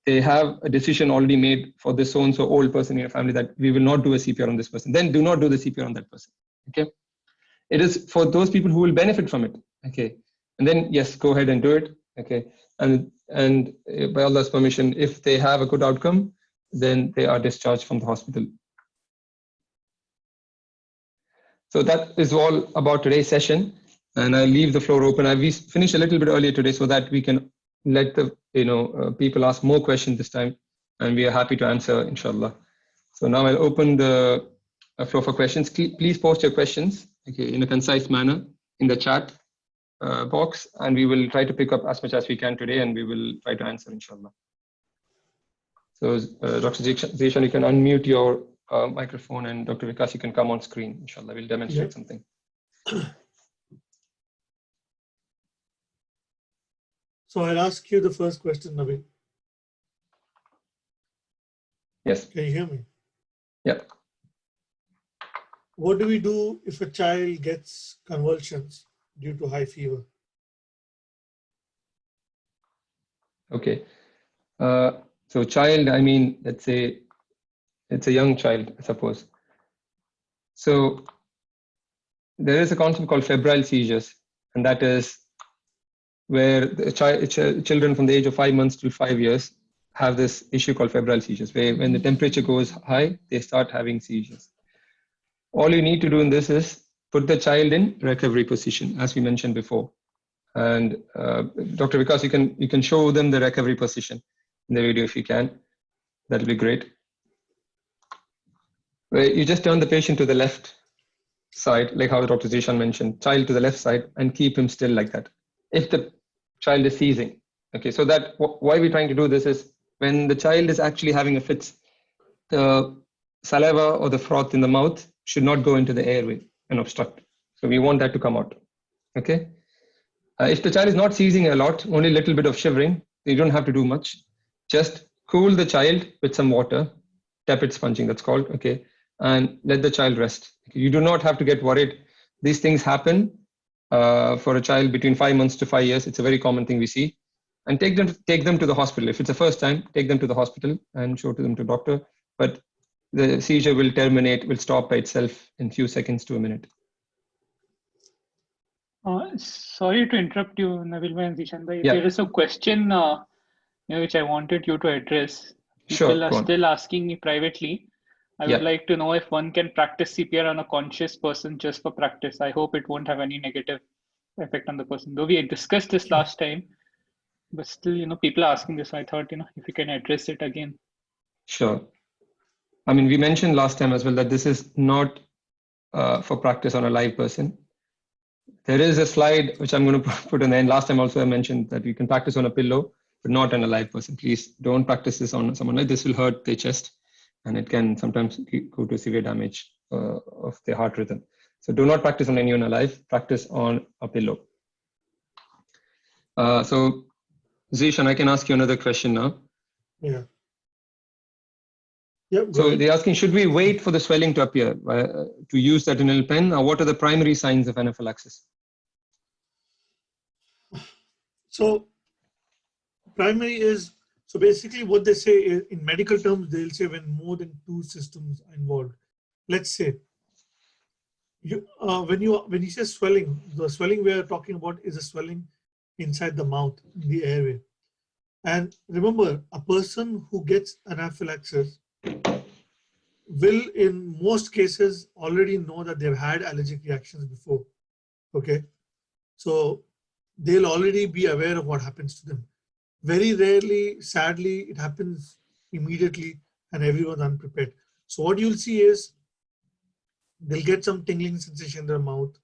they have a decision already made for this so-and-so old person in your family that we will not do a CPR on this person, then do not do the CPR on that person. Okay. It is for those people who will benefit from it. Okay. And then, yes, go ahead and do it. Okay. And by Allah's permission, if they have a good outcome, then they are discharged from the hospital. So that is all about today's session. And I leave the floor open. We finished a little bit earlier today so that we can let the people ask more questions this time, and we are happy to answer, inshallah. So now I'll open the floor for questions. Please post your questions, okay, in a concise manner in the chat box, and we will try to pick up as much as we can today, and we will try to answer, inshallah. So Dr. Zishan, you can unmute your microphone, and Dr. Vikas, you can come on screen, inshallah. We'll demonstrate something. So I'll ask you the first question, Nabil. Yes. Can you hear me? Yeah. What do we do if a child gets convulsions due to high fever? Okay. So child, I mean, let's say it's a young child, I suppose. So there is a concept called febrile seizures, and that is where the children from the age of 5 months to 5 years have this issue called febrile seizures, where when the temperature goes high, they start having seizures. All you need to do in this is put the child in recovery position, as we mentioned before. And Dr. Vikas, you can show them the recovery position in the video if you can. That'll be great. Where you just turn the patient to the left side, like how Dr. Zishan mentioned, child to the left side, and keep him still like that. If the child is seizing, okay, so that why we're trying to do this is when the child is actually having a fit, the saliva or the froth in the mouth should not go into the airway and obstruct. So we want that to come out. Okay. If the child is not seizing a lot, only a little bit of shivering, you don't have to do much. Just cool the child with some water, tepid sponging, that's called. Okay. And let the child rest. You do not have to get worried. These things happen for a child between 5 months to 5 years. It's a very common thing we see. And take them to the hospital. If it's the first time, take them to the hospital and show to them to doctor. But the seizure will stop by itself in few seconds to a minute. Sorry to interrupt you, Nabil and Zishan. Yeah. There is a question which I wanted you to address. Sure, People are still asking me privately. I would like to know if one can practice CPR on a conscious person just for practice. I hope it won't have any negative effect on the person. Though we had discussed this last time, but still, people are asking this. So I thought, if you can address it again. Sure. I mean, we mentioned last time as well that this is not for practice on a live person. There is a slide which I'm going to put in the end. Last time also I mentioned that you can practice on a pillow, but not on a live person. Please don't practice this on someone like this. Will hurt their chest, and it can sometimes go to severe damage of their heart rhythm. So do not practice on anyone alive. Practice on a pillow. So Zishan, I can ask you another question now. Yeah. Yep, so they're asking, should we wait for the swelling to appear to use the adrenal pen, or what are the primary signs of anaphylaxis? So primary is, so basically what they say is, in medical terms, they'll say when more than 2 systems are involved. Let's say, when you say swelling, the swelling we are talking about is a swelling inside the mouth, in the airway. And remember, a person who gets anaphylaxis will in most cases already know that they've had allergic reactions before. Okay. So they'll already be aware of what happens to them. Very rarely, sadly, it happens immediately and everyone's unprepared. So what you'll see is they'll get some tingling sensation in their mouth.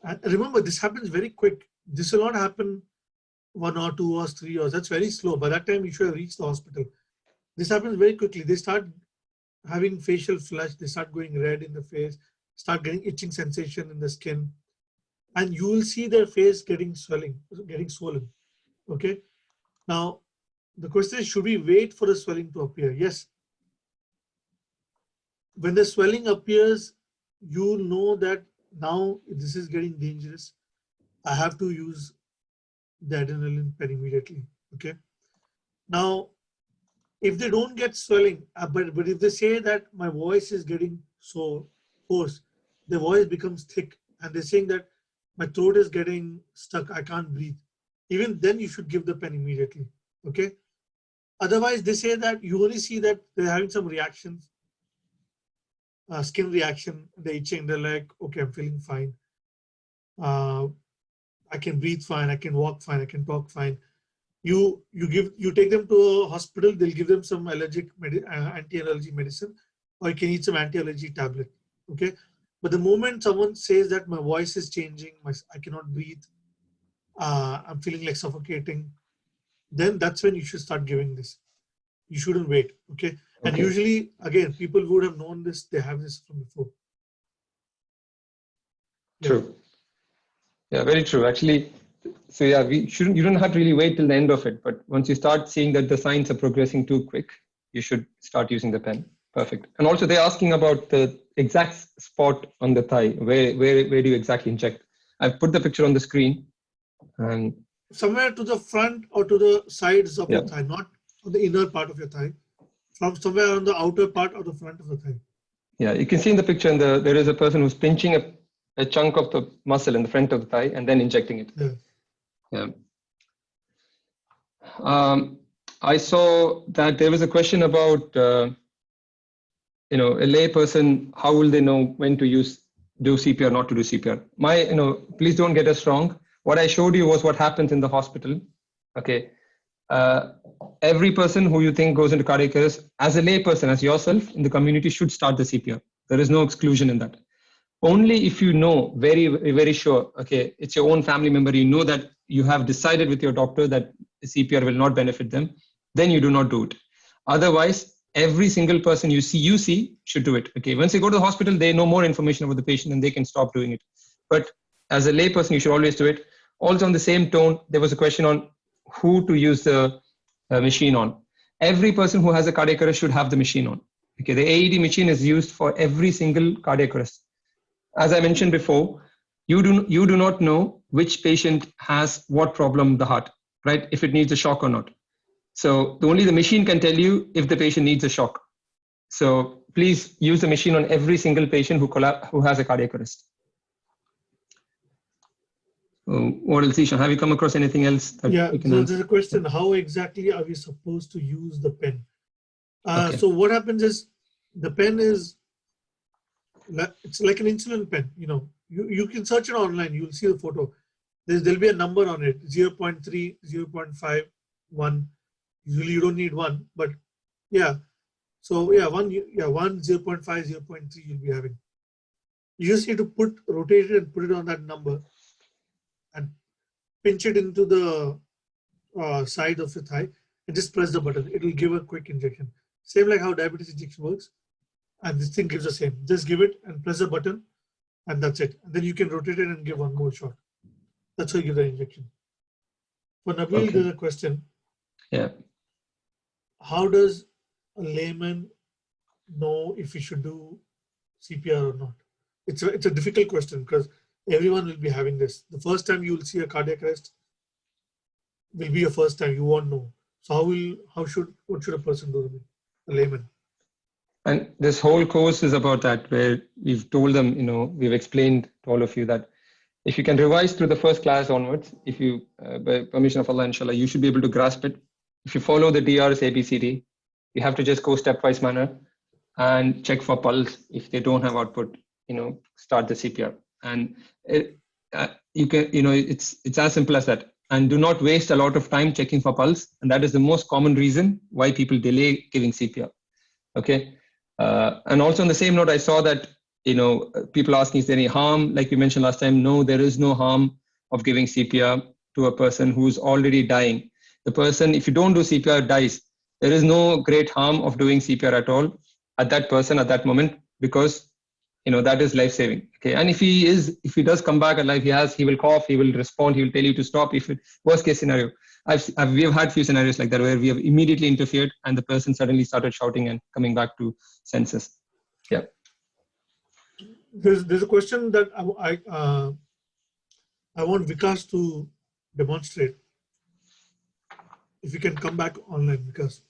And remember, this happens very quick. This will not happen 1 or 2 hours, 3 hours. That's very slow. By that time, you should have reached the hospital. This happens very quickly. They start having facial flush. They start going red in the face, start getting itching sensation in the skin. And you will see their face getting swollen. Okay. Now, the question is, should we wait for the swelling to appear? Yes. When the swelling appears, you know that now this is getting dangerous. I have to use the adrenaline pen immediately. Okay. Now, If they don't get swelling, but if they say that my voice is getting so hoarse, the voice becomes thick, and they're saying that my throat is getting stuck, I can't breathe, even then you should give the pen immediately. Okay. Otherwise, they say that you only see that they're having some reactions, skin reaction, they're itching, they're like, okay, I'm feeling fine. I can breathe fine, I can walk fine, I can talk fine. You take them to a hospital, they'll give them some anti-allergy medicine, or you can eat some anti-allergy tablet. Okay. But the moment someone says that my voice is changing, I cannot breathe, I'm feeling like suffocating, then that's when you should start giving this. You shouldn't wait. Okay. And usually, again, people who would have known this, they have this from before. True. Yeah, very true. Actually, so yeah, you don't have to really wait till the end of it. But once you start seeing that the signs are progressing too quick, you should start using the pen. Perfect. And also they're asking about the exact spot on the thigh. Where do you exactly inject? I've put the picture on the screen. And somewhere to the front or to the sides of your thigh, not on the inner part of your thigh, from somewhere on the outer part or the front of the thigh. Yeah, you can see in the picture, there is a person who's pinching a chunk of the muscle in the front of the thigh and then injecting it. Yeah. I saw that there was a question about, a lay person, how will they know when to do CPR, not to do CPR? Please don't get us wrong. What I showed you was what happens in the hospital. Okay. Every person who you think goes into cardiac arrest, as a lay person, as yourself in the community, should start the CPR. There is no exclusion in that. Only if you know very, very sure, okay, it's your own family member, you know that you have decided with your doctor that CPR will not benefit them, then you do not do it. Otherwise, every single person you see should do it. Okay, once you go to the hospital, they know more information about the patient and they can stop doing it. But as a lay person, you should always do it. Also, on the same tone, there was a question on who to use the machine on. Every person who has a cardiac arrest should have the machine on. Okay, the AED machine is used for every single cardiac arrest. As I mentioned before, you do not know which patient has what problem the heart, right? If it needs a shock or not. So only the machine can tell you if the patient needs a shock. So please use the machine on every single patient who has a cardiac arrest. What else, Ishan? Have you come across anything else? There's a question. How exactly are we supposed to use the pen? So what happens is the pen is, it's like an insulin pen. You can search it online. You'll see the photo. There'll be a number on it, 0.3, 0.5, 1. Usually you don't need 1, but yeah. So yeah, 1, 0.5, 0.3 you'll be having. You just need to rotate it and put it on that number and pinch it into the side of your thigh and just press the button. It will give a quick injection. Same like how diabetes injection works. And this thing gives the same. Just give it and press the button and that's it. And then you can rotate it and give one more shot. That's how you give the injection. For Nabil, there's a question. Yeah. How does a layman know if he should do CPR or not? It's a difficult question because everyone will be having this. The first time you will see a cardiac arrest will be your first time. You won't know. So what should a person do? A layman. And this whole course is about that, where we've told them, we've explained to all of you that if you can revise through the first class onwards, if you, by permission of Allah, inshallah, you should be able to grasp it. If you follow the DRS ABCD, you have to just go stepwise manner and check for pulse. If they don't have output, start the CPR. And you can, it's as simple as that. And do not waste a lot of time checking for pulse. And that is the most common reason why people delay giving CPR. Okay. And also on the same note, I saw that, people asking, is there any harm? Like we mentioned last time, no, there is no harm of giving CPR to a person who's already dying. The person, if you don't do CPR, dies. There is no great harm of doing CPR at all at that person at that moment, because that is life-saving. Okay, and if he does come back alive, he will cough, he will respond, he will tell you to stop. Worst case scenario, we have had few scenarios like that where we have immediately interfered and the person suddenly started shouting and coming back to senses. Yeah. There's a question that I want Vikas to demonstrate. If you can come back online, Vikas.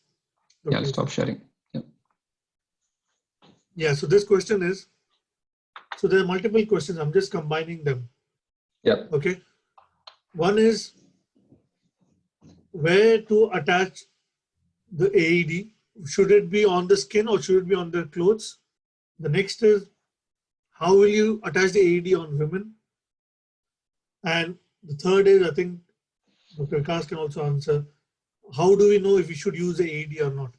Yeah, I'll stop sharing. Yeah. Yeah, so this question is, so there are multiple questions. I'm just combining them. Yeah. Okay. One is where to attach the AED. Should it be on the skin or should it be on the clothes? The next is how will you attach the AED on women? And the third is, I think Dr. Vikas can also answer, how do we know if we should use the AED or not?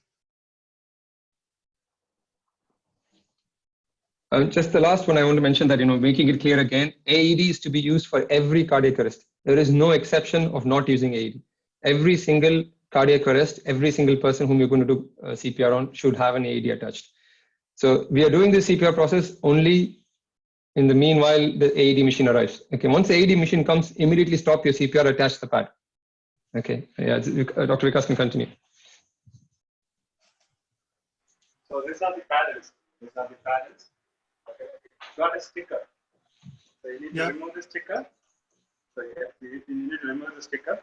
Just the last one, I want to mention that, making it clear again, AED is to be used for every cardiac arrest. There is no exception of not using AED. Every single cardiac arrest, every single person whom you're going to do CPR on should have an AED attached. So we are doing this CPR process only in the meanwhile the AED machine arrives. Okay, once the AED machine comes, immediately stop your CPR, attach the pad. Okay, yeah, Dr. Vikas can continue. So these are the paddles. Okay. Got a sticker. So you need to remove the sticker. So you need to remove the sticker,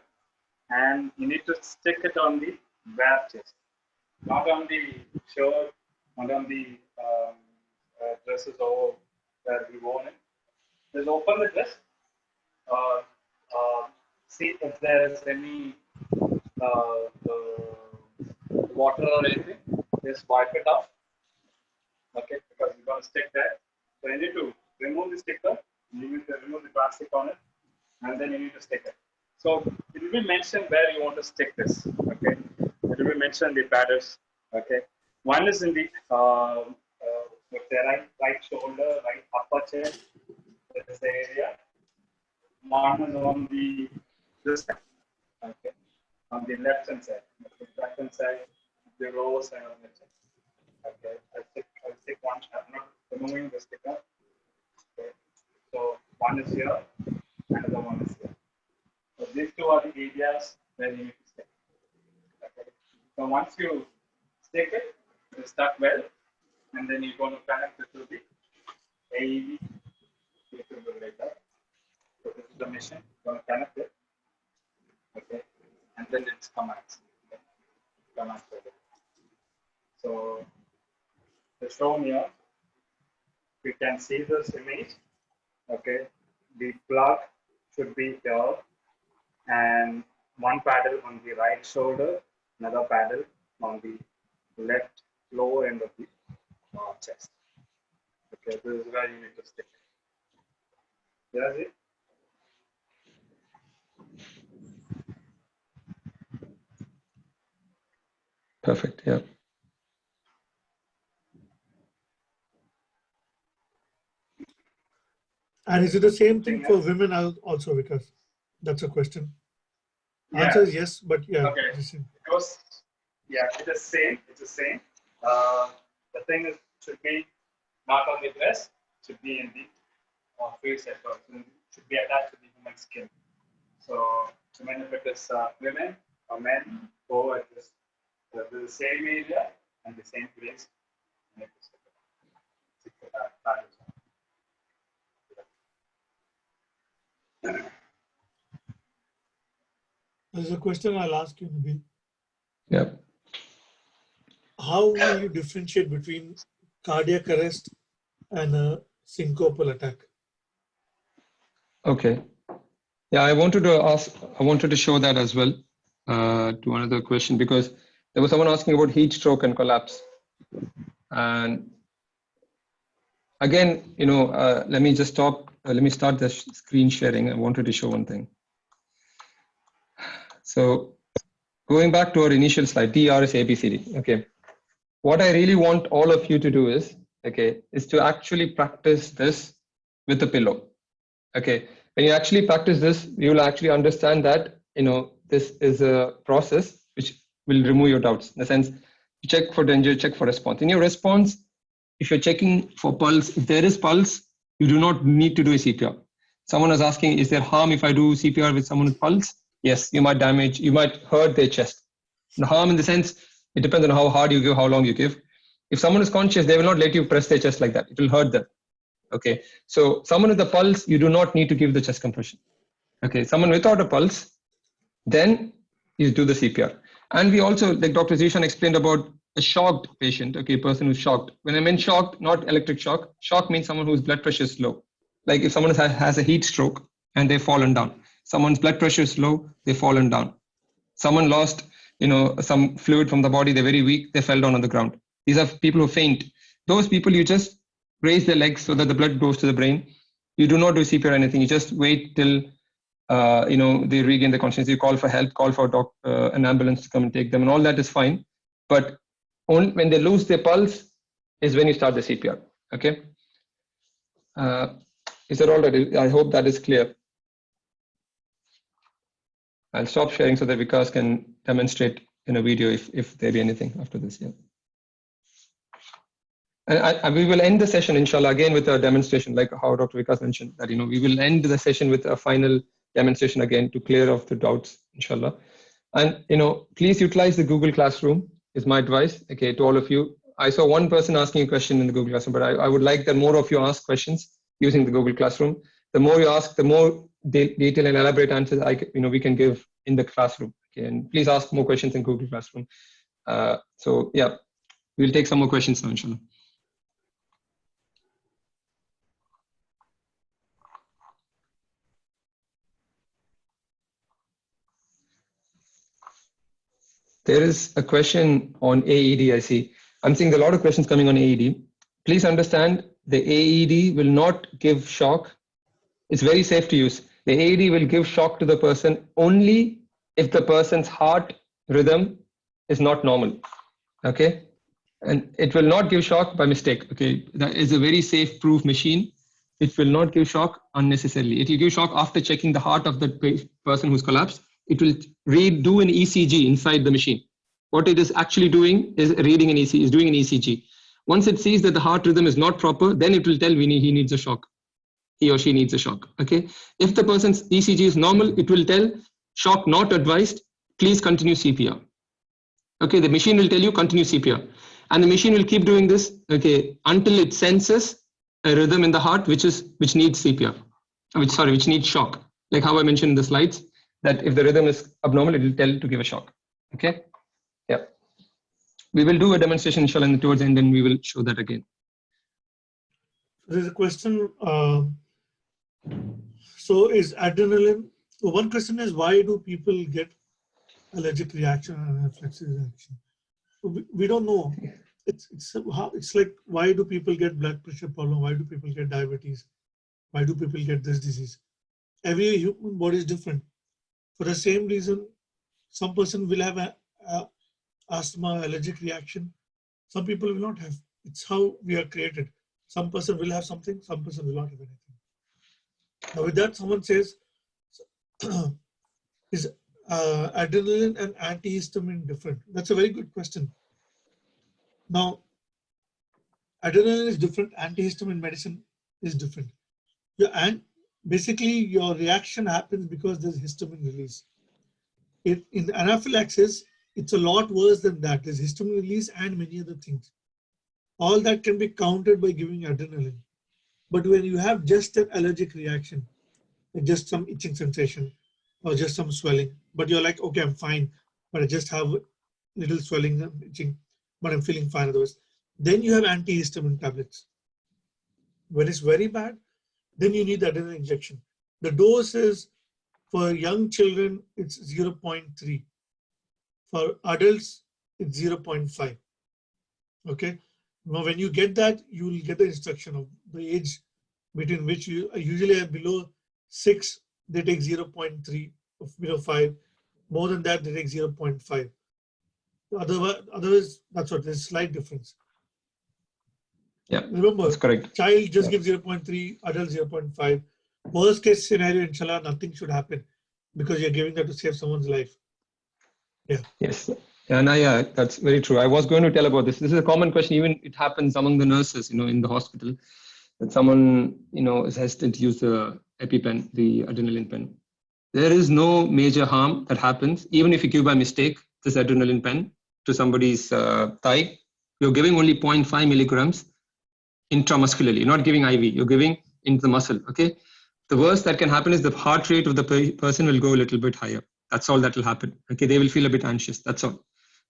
and you need to stick it on the bare chest, not on the shirt, not on the dresses or where we worn it. Just open the dress. See if there is any water or anything. Just wipe it off. Okay, because you're going to stick there. So you need to remove the sticker, you need to remove the plastic on it, and then you need to stick it. So it will be mentioned where you want to stick this. Okay, it will be mentioned the paddles. Okay, one is in the right shoulder, right upper chest. That is the area. One is on this side. Okay, on the left hand side. Okay, left hand side, the lower side of the chest. Okay, I'll stick one. I'm not removing the sticker. Okay, so one is here, another one is here. So these two are the areas where you need to stick. Okay. So once you stick it, it is stuck well, and then you're going to connect it to the AED defibrillator. So this is the machine. You're going to connect it. Okay, and then it's commands. Okay. Commands. So it's shown here. We can see this image. Okay, the plug should be here, and one paddle on the right shoulder, another paddle on the left lower end of the chest. Okay, this is where you need to stick it. That's it. Perfect. Yeah. And is it the same thing for women also? Because that's a question. Yeah. Answer is yes, but yeah. Okay. Because it is same. It's the same. The thing is, should be not on the dress. Should be in the face as well. So it should be attached to the human skin. So when if it is women or men, go at this the same area and the same place. There's a question I'll ask you, Nabil. Yeah. How will you differentiate between cardiac arrest and a syncopal attack? Okay. Yeah, I wanted to show that as well to another question, because there was someone asking about heat stroke and collapse. And again, let me start the screen sharing. I wanted to show one thing. So going back to our initial slide, DRS ABCD. Okay. What I really want all of you to do is to actually practice this with a pillow. Okay. When you actually practice this, you will actually understand that, this is a process which will remove your doubts. In the sense, you check for danger, check for response. In your response, if you're checking for pulse, if there is pulse, you do not need to do a CPR. Someone was asking, is there harm if I do CPR with someone with pulse? Yes, you might hurt their chest. The harm in the sense, it depends on how hard you give, how long you give. If someone is conscious, they will not let you press their chest like that. It will hurt them. Okay, so someone with a pulse, you do not need to give the chest compression. Okay, someone without a pulse, then you do the CPR. And we also, like Dr. Zishan explained about a shocked patient, okay, person who's shocked. When I mean shocked, not electric shock. Shock means someone whose blood pressure is low. Like if someone has a heat stroke and they've fallen down. Someone's blood pressure is low, they've fallen down. Someone lost, some fluid from the body, they're very weak, they fell down on the ground. These are people who faint. Those people, you just raise their legs so that the blood goes to the brain. You do not do CPR or anything. You just wait till they regain the consciousness. You call for help, call for an ambulance to come and take them, and all that is fine. But only when they lose their pulse is when you start the CPR. Okay. Is that all right? I hope that is clear. I'll stop sharing so that Vikas can demonstrate in a video if there be anything after this. Yeah. And we will end the session, inshallah, again with a demonstration, like how Dr. Vikas mentioned, that we will end the session with a final demonstration again to clear off the doubts, inshallah. And please utilize the Google Classroom is my advice, okay, to all of you. I saw one person asking a question in the Google Classroom, but I would like that more of you ask questions using the Google Classroom. The more you ask, the more detailed and elaborate answers we can give in the classroom. Okay, and please ask more questions in Google Classroom. So yeah, we'll take some more questions now, inshallah. There is a question on AED, I see. I'm seeing a lot of questions coming on AED. Please understand the AED will not give shock. It's very safe to use. The AED will give shock to the person only if the person's heart rhythm is not normal. Okay. And it will not give shock by mistake. Okay. That is a very safe proof machine. It will not give shock unnecessarily. It will give shock after checking the heart of the person who's collapsed. It will do an ECG inside the machine. What it is actually doing is reading an ECG, is doing an ECG. Once it sees that the heart rhythm is not proper, then it will tell he needs a shock. He or she needs a shock. Okay. If the person's ECG is normal, it will tell shock not advised. Please continue CPR. Okay. The machine will tell you continue CPR, and the machine will keep doing this. Okay, until it senses a rhythm in the heart which needs CPR, which needs shock. Like how I mentioned in the slides, that if the rhythm is abnormal, it will tell to give a shock. Okay. Yeah. We will do a demonstration, inshallah, towards the end, and we will show that again. There's a question. So is adrenaline, one question is, why do people get allergic reaction and anaphylaxis reaction? We don't know. It's like, why do people get blood pressure problem? Why do people get diabetes? Why do people get this disease? Every human body is different. For the same reason, some person will have a asthma, allergic reaction. Some people will not have. It's how we are created. Some person will have something, some person will not have anything. Now with that, someone says, is adrenaline and antihistamine different? That's a very good question. Now, adrenaline is different, antihistamine medicine is different. And basically your reaction happens because there's histamine release. In anaphylaxis, it's a lot worse than that. There's histamine release and many other things. All that can be countered by giving adrenaline. But when you have just an allergic reaction, just some itching sensation or just some swelling, but you're like, okay, I'm fine, but I just have little swelling and itching, but I'm feeling fine otherwise. Then you have antihistamine tablets. When it's very bad, then you need the adrenaline injection. The dose is, for young children, it's 0.3. For adults, it's 0.5. Okay. Now, when you get that, you will get the instruction of the age between which you usually below 6, they take 0.3, below 5. More than that, they take 0.5. Otherwise, that's what, there's a slight difference. Yeah, remember, that's correct. Child just gives 0.3, adult 0.5. Worst case scenario, inshallah, nothing should happen because you're giving that to save someone's life. Yeah. Yes. Yeah, that's very true. I was going to tell about this. This is a common question. Even it happens among the nurses, in the hospital, that someone, is hesitant to use the EpiPen, the adrenaline pen. There is no major harm that happens. Even if you give by mistake this adrenaline pen to somebody's thigh, you're giving only 0.5 milligrams intramuscularly. You're not giving IV. You're giving into the muscle. Okay. The worst that can happen is the heart rate of the person will go a little bit higher. That's all that will happen. Okay, they will feel a bit anxious. That's all.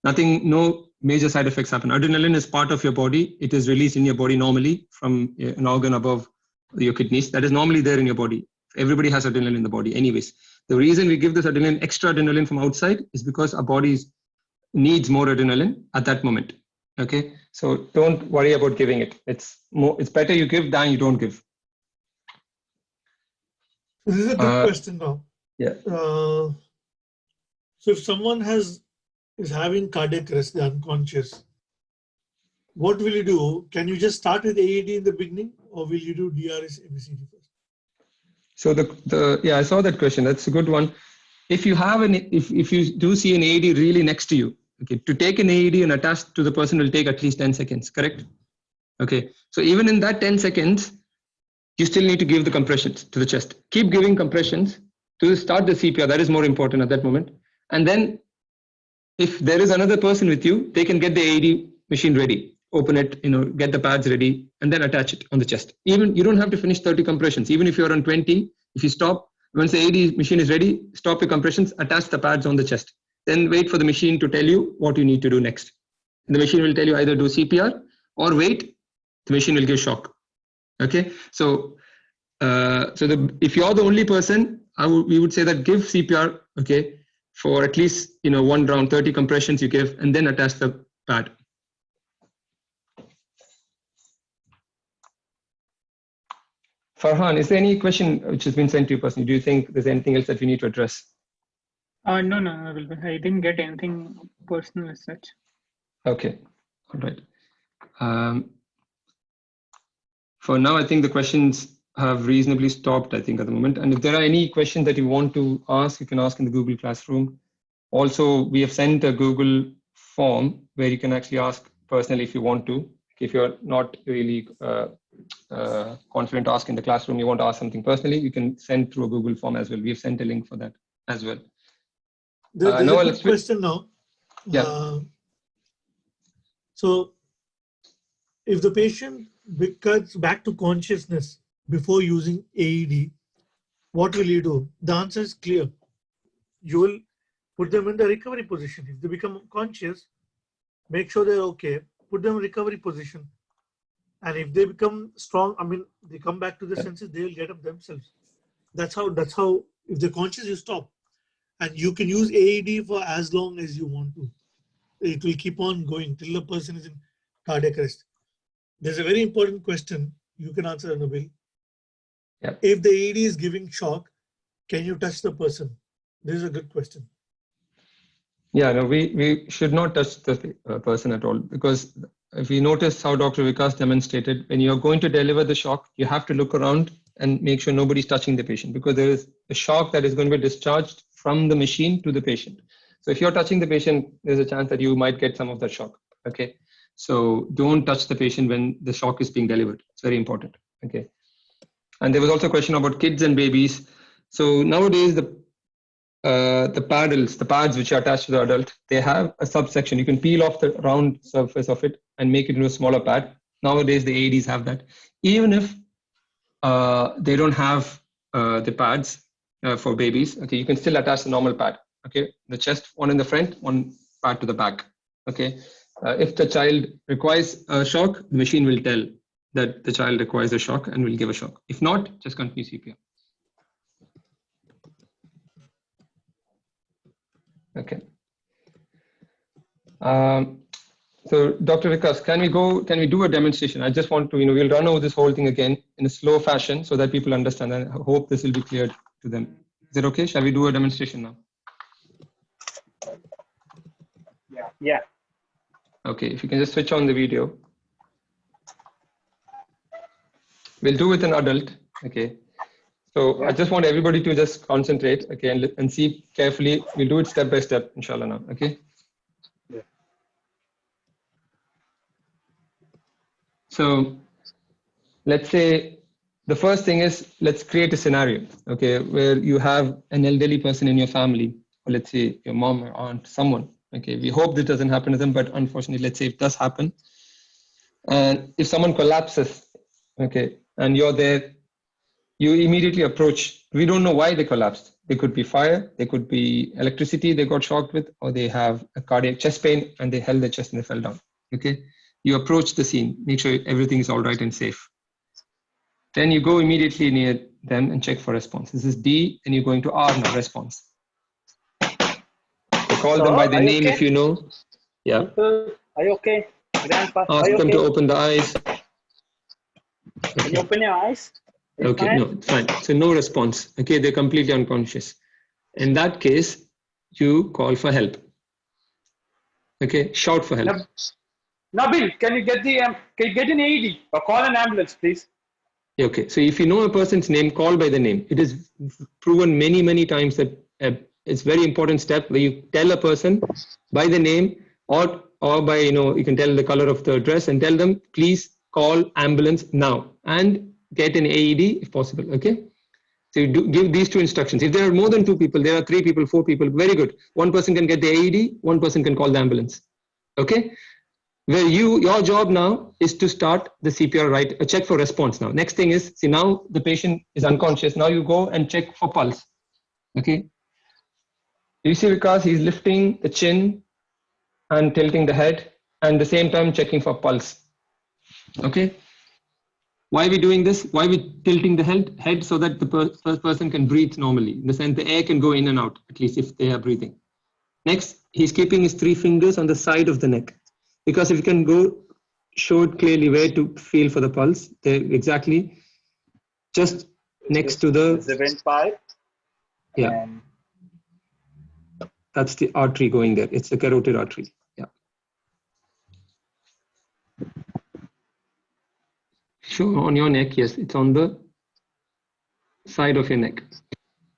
Nothing, no major side effects happen. Adrenaline is part of your body. It is released in your body normally from an organ above your kidneys. That is normally there in your body. Everybody has adrenaline in the body anyways. The reason we give this adrenaline, extra adrenaline from outside, is because our bodies needs more adrenaline at that moment. Okay, so don't worry about giving it. It's better you give than you don't give. This is a good question now. Yeah. So if someone is having cardiac arrest, they're unconscious, what will you do? Can you just start with AED in the beginning, or will you do DRS ABCD first? So yeah, I saw that question. That's a good one. If you have if you do see an AED really next to you, okay, to take an AED and attach to the person will take at least 10 seconds, correct? Okay, so even in that 10 seconds, you still need to give the compressions to the chest. Keep giving compressions to start the CPR. That is more important at that moment. And then if there is another person with you, they can get the AED machine ready, open it, get the pads ready, and then attach it on the chest. Even you don't have to finish 30 compressions. Even if you're on 20, if you stop, once the AED machine is ready, stop your compressions, attach the pads on the chest. Then wait for the machine to tell you what you need to do next. And the machine will tell you either do CPR or wait, the machine will give shock. Okay, so if you're the only person, we would say that give CPR, okay, for at least 1 round, 30 compressions you give, and then attach the pad. Farhan, is there any question which has been sent to you personally? Do you think there's anything else that we need to address? No, I didn't get anything personal as such. Okay, all right. For now, I think the questions have reasonably stopped, I think, at the moment. And if there are any questions that you want to ask, you can ask in the Google Classroom. Also, we have sent a Google form where you can actually ask personally if you want to. If you're not really confident to ask in the classroom, you want to ask something personally, you can send through a Google form as well. We've sent a link for that as well. There's a good question now. Yeah. So if the patient gets back to consciousness before using AED, what will you do? The answer is clear. You will put them in the recovery position. If they become conscious, make sure they're okay, put them in recovery position. And if they become strong, they come back to their senses, they will get up themselves. That's how, if they're conscious, you stop. And you can use AED for as long as you want to. It will keep on going till the person is in cardiac arrest. There's a very important question you can answer, Nabil. Yeah. If the AED is giving shock, can you touch the person? This is a good question. Yeah, no, we should not touch the person at all, because if you notice how Dr. Vikas demonstrated, when you're going to deliver the shock, you have to look around and make sure nobody's touching the patient, because there is a shock that is going to be discharged from the machine to the patient. So if you're touching the patient, there's a chance that you might get some of that shock. Okay, so don't touch the patient when the shock is being delivered. It's very important. Okay, and there was also a question about kids and babies. So nowadays the pads which are attached to the adult, they have a subsection. You can peel off the round surface of it and make it into a smaller pad. Nowadays the AEDs have that. Even if they don't have the pads for babies, okay, you can still attach the normal pad. Okay, the chest, one in the front, one pad to the back. Okay, if the child requires a shock, the machine will tell that the child requires a shock and will give a shock. If not, just continue CPR. Okay. So Dr. Vikas, can we do a demonstration? I just want to, we'll run over this whole thing again in a slow fashion so that people understand, and I hope this will be clear to them. Is it okay? Shall we do a demonstration now? Yeah. Okay, if you can just switch on the video. We'll do with an adult, okay? So I just want everybody to just concentrate, okay, and see carefully. We'll do it step by step, inshallah now, okay? Yeah. So let's say the first thing is, let's create a scenario, okay, where you have an elderly person in your family, or let's say your mom or aunt, someone, okay? We hope this doesn't happen to them, but unfortunately, let's say it does happen. And if someone collapses, okay, and you're there, you immediately approach. We don't know why they collapsed, They could be fire, they could be electricity they got shocked with, or they have a cardiac chest pain and they held their chest and they fell down. Okay, you approach the scene, make sure everything is all right and safe. Then you go immediately near them and check for response. This is D, and you're going to R now, response. So call them by their name if you know. Yeah. Uncle, are you okay? Grandpa, Ask are you them okay? to open the eyes. Can you open your eyes? Okay, Fine? no, it's fine. So no response. Okay, they're completely unconscious. In that case, you call for help. Okay, shout for help. Nabil, can you get an AED or call an ambulance, please? Okay, so if you know a person's name, call by the name. It is proven many, many times that it's very important step where you tell a person by the name or by, you can tell the color of the dress and tell them, please call ambulance now and get an AED if possible. Okay. So you give these two instructions. If there are more than 2 people, there are 3 people, 4 people, very good. One person can get the AED, one person can call the ambulance. Okay. Where your job now is to start the CPR, right? A check for response now. Next thing is, see, now the patient is unconscious. Now you go and check for pulse. Okay. You see Vikas, he's lifting the chin and tilting the head and at the same time checking for pulse. Okay. Why are we doing this? Why are we tilting the head so that the first person can breathe normally? In the sense the air can go in and out, at least if they are breathing. Next, he's keeping his 3 fingers on the side of the neck. Because if you can show it clearly where to feel for the pulse, there exactly just next to the windpipe. Yeah. That's the artery going there. It's the carotid artery. Yeah. Sure, on your neck, yes, it's on the side of your neck.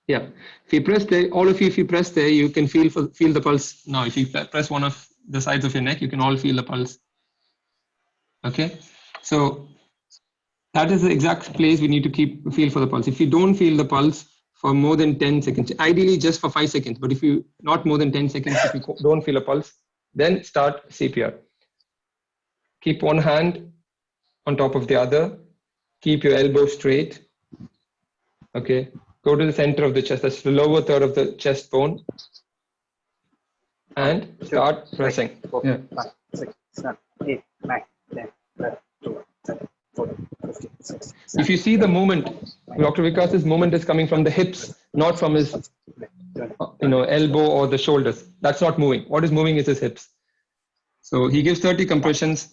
Yeah. If you press there, all of you, if you press there, you can feel the pulse. Now, if you press one of the sides of your neck, you can all feel the pulse. Okay. So that is the exact place we need to feel for the pulse. If you don't feel the pulse for more than 10 seconds, ideally just for 5 seconds, but if you not more than 10 seconds, if you don't feel a pulse, then start CPR. Keep one hand on top of the other. Keep your elbow straight. Okay. Go to the center of the chest. That's the lower third of the chest bone. And start pressing. 4, 5, 6, 7, 8, 9, 10, 11, 12, 13, 14, 15, 16, 17. If you see the movement, Dr. Vikas's movement is coming from the hips, not from his elbow or the shoulders. That's not moving. What is moving is his hips. So he gives 30 compressions.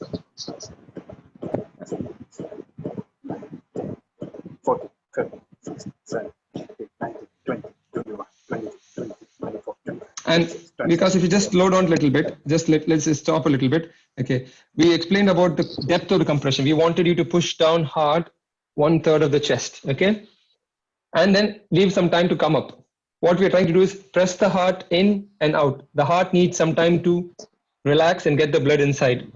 40, 50, 60, 70, 80, 90, 20, 21, 22, 23, 24, 25. And because if you just slow down a little bit, let's just stop a little bit. Okay. We explained about the depth of the compression. We wanted you to push down hard 1/3 of the chest. Okay. And then leave some time to come up. What we're trying to do is press the heart in and out. The heart needs some time to relax and get the blood inside.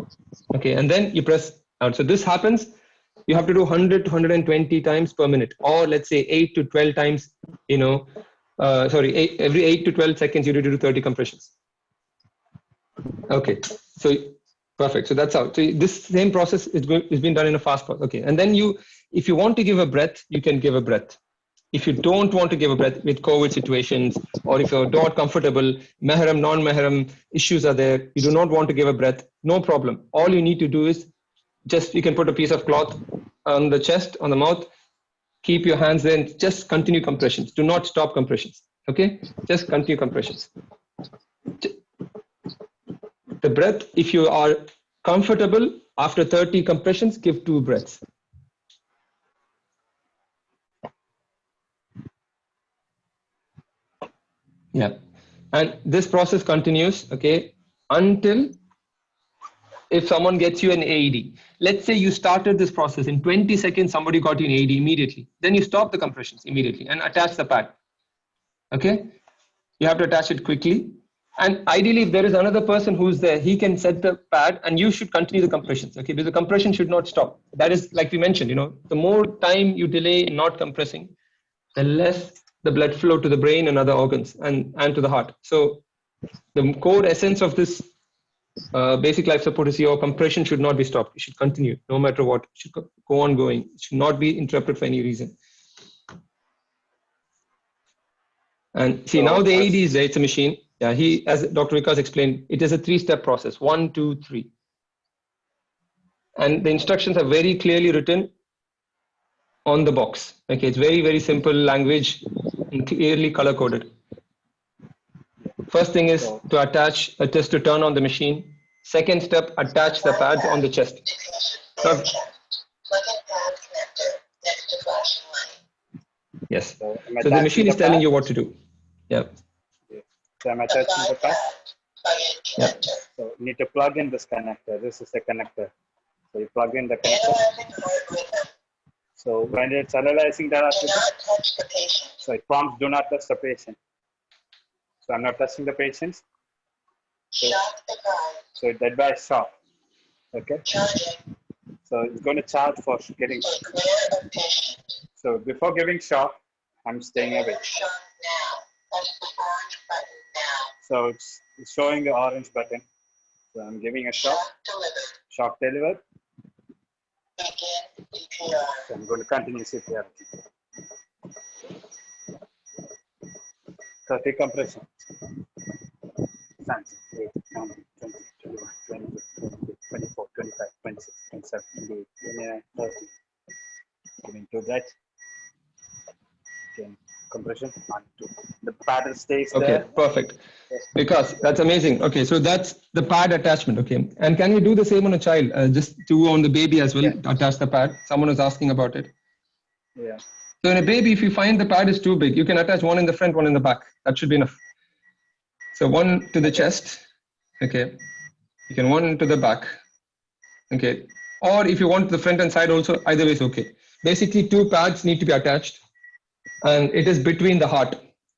Okay. And then you press out. So this happens. You have to do 100 to 120 times per minute, or let's say 8 to 12 times, every 8 to 12 seconds, you need to do 30 compressions. Okay, so perfect. So that's how. So this same process is being done in a fast process. Okay, and then if you want to give a breath, you can give a breath. If you don't want to give a breath with COVID situations, or if you're not comfortable, mahram, non-mahram issues are there, you do not want to give a breath, no problem. All you need to do is you can put a piece of cloth on the chest, on the mouth, keep your hands there and just continue compressions. Do not stop compressions. Okay, just continue compressions. The breath, if you are comfortable, after 30 compressions, give 2 breaths. Yeah, and this process continues, okay, until if someone gets you an AED. Let's say you started this process in 20 seconds, somebody got you an AED immediately. Then you stop the compressions immediately and attach the pad. Okay, you have to attach it quickly. And ideally, if there is another person who's there, he can set the pad and you should continue the compressions. Okay, because the compression should not stop. That is, like we mentioned, the more time you delay in not compressing, the less the blood flow to the brain and other organs and to the heart. So the core essence of this basic life support is your compression should not be stopped. It should continue no matter what. It should go on going. It should not be interrupted for any reason. And see, So now the as- AED is there, it's a machine. Yeah, as Dr. Vikas explained, it is a 3-step process, 1, 2, 3. And the instructions are very clearly written on the box. Okay, it's very, very simple language and clearly color coded. First thing is So- to attach a test to turn on the machine. Second step, attach the pads on the chest. Yes. So I'm So the attaching machine is the telling pad. you what to do. Yeah. So I'm attaching the pad. Yeah. So you need to plug in this connector. This is the connector. So you plug in the connector. So when it's analyzing that activity, so it prompts do not touch the patient. So I'm not touching the patients. So it advises shock. Okay. So it's going to charge for getting. So before giving shock, I'm staying away. So it's showing the orange button. So I'm giving a shock. Shock delivered. So I'm going to continue CPR. 30 compression. 8, 9, 20, 21, 22, 23, 24, 25, 26, 27, 28, 29, 30. Giving 2 breaths. Again, compression. 1, 2. The pattern stays Okay, there. perfect. Because that's amazing. Okay, so that's the pad attachment. Okay, and can we do the same on a child? Just do on the baby as well. Yeah. Attach the pad. Someone was asking about it. Yeah. So in a baby, if you find the pad is too big, you can attach one in the front, one in the back. That should be enough. So one to the chest. Okay, you can one to the back. Okay, or if you want the front and side also, either way is okay. Basically, 2 pads need to be attached, and it is between the heart.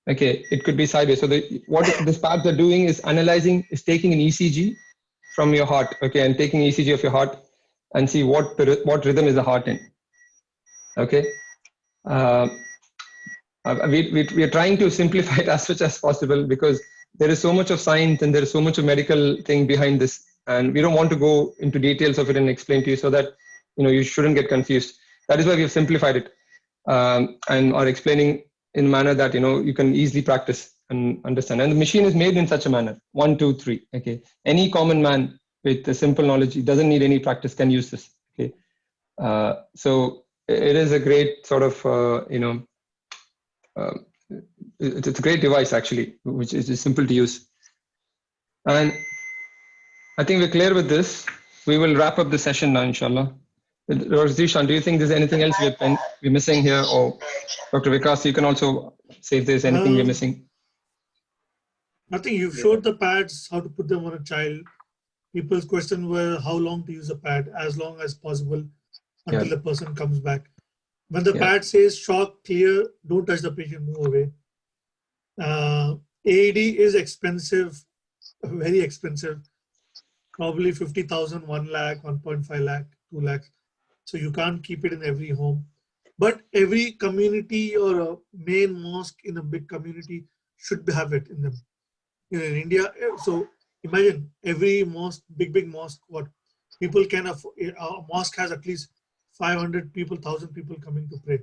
Okay, it could be sideways. So what this pads are doing is analyzing, is taking an ECG from your heart. Okay, and taking ECG of your heart and see what rhythm is the heart in. Okay, we are trying to simplify it as much as possible because there is so much of science and there is so much of medical thing behind this, and we don't want to go into details of it and explain to you so that you shouldn't get confused. That is why we have simplified it and are explaining in a manner that you can easily practice and understand. And the machine is made in such a manner: 1, 2, 3. Okay, any common man with a simple knowledge, he doesn't need any practice, can use this. Okay, so it is a great sort of it's a great device actually, which is just simple to use. And I think we're clear with this. We will wrap up the session now, inshallah. Zishan, do you think there's anything else we're missing here? Or Dr. Vikas, you can also say if there's anything we're missing. Nothing. You've showed the pads, how to put them on a child. People's question were how long to use a pad, as long as possible until the person comes back. When the pad says shock, clear, don't touch the patient, move away. AED is expensive, very expensive, probably 50,000, 1 lakh, 1.5 lakh, 2 lakhs. So you can't keep it in every home. But every community or a main mosque in a big community should have it in them. In India, so imagine every mosque, big mosque, what people can afford. A mosque has at least 500 people, 1,000 people coming to pray.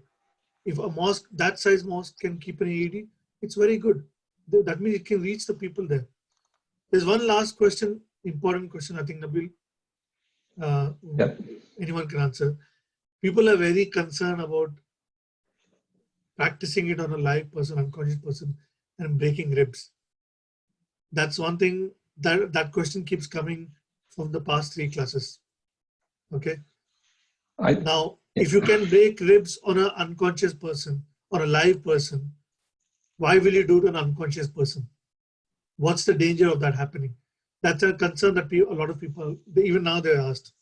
If a mosque, that size mosque, can keep an AED, it's very good. That means it can reach the people there. There's one last question, important question, I think, Nabil. Anyone can answer. People are very concerned about practicing it on a live person, unconscious person, and breaking ribs. That's one thing that question keeps coming from the past 3 classes. Okay. Now, if you can break ribs on an unconscious person or a live person, why will you do it on an unconscious person? What's the danger of that happening? That's a concern that a lot of people, even now they're asked.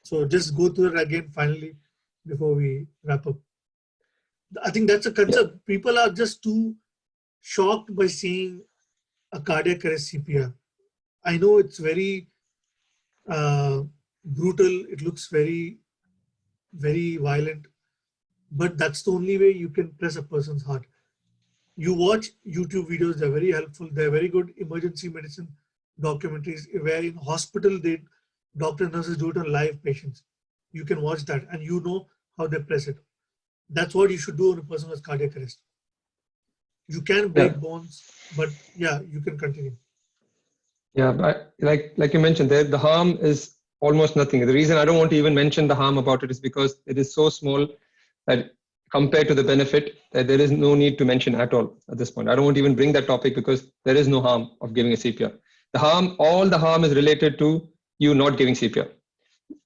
So just go through it again finally before we wrap up. I think that's a concern. People are just too shocked by seeing a cardiac arrest CPR. I know it's very brutal. It looks very, very violent, but that's the only way you can press a person's heart. You watch YouTube videos, they're very helpful. They're very good emergency medicine documentaries where in hospital, doctors and nurses do it on live patients. You can watch that and you know how they press it. That's what you should do on a person with cardiac arrest. You can break bones, but yeah, you can continue. Yeah, but like you mentioned there, the harm is almost nothing. The reason I don't want to even mention the harm about it is because it is so small that compared to the benefit, that there is no need to mention at all at this point. I don't want to even bring that topic because there is no harm of giving a CPR. All the harm is related to you not giving CPR.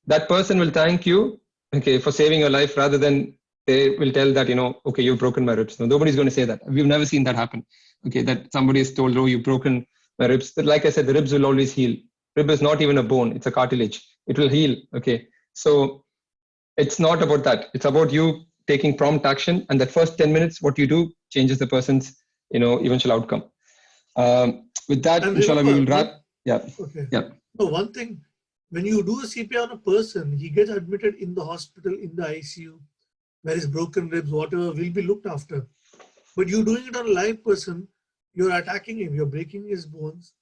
That person will thank you, okay, for saving your life rather than they will tell that, okay, you've broken my ribs. No, nobody's going to say that. We've never seen that happen. Okay, that somebody is told, oh, you've broken my ribs. But like I said, the ribs will always heal. Rib is not even a bone, it's a cartilage. It will heal. Okay. So it's not about that. It's about you taking prompt action, and that first 10 minutes, what you do changes the person's, eventual outcome. With that, And inshallah, we will wrap. Yeah. Okay. Yeah. So one thing, when you do a CPR on a person, he gets admitted in the hospital, in the ICU, where his broken ribs, whatever, will be looked after. But you doing it on a live person, you're attacking him, you're breaking his bones.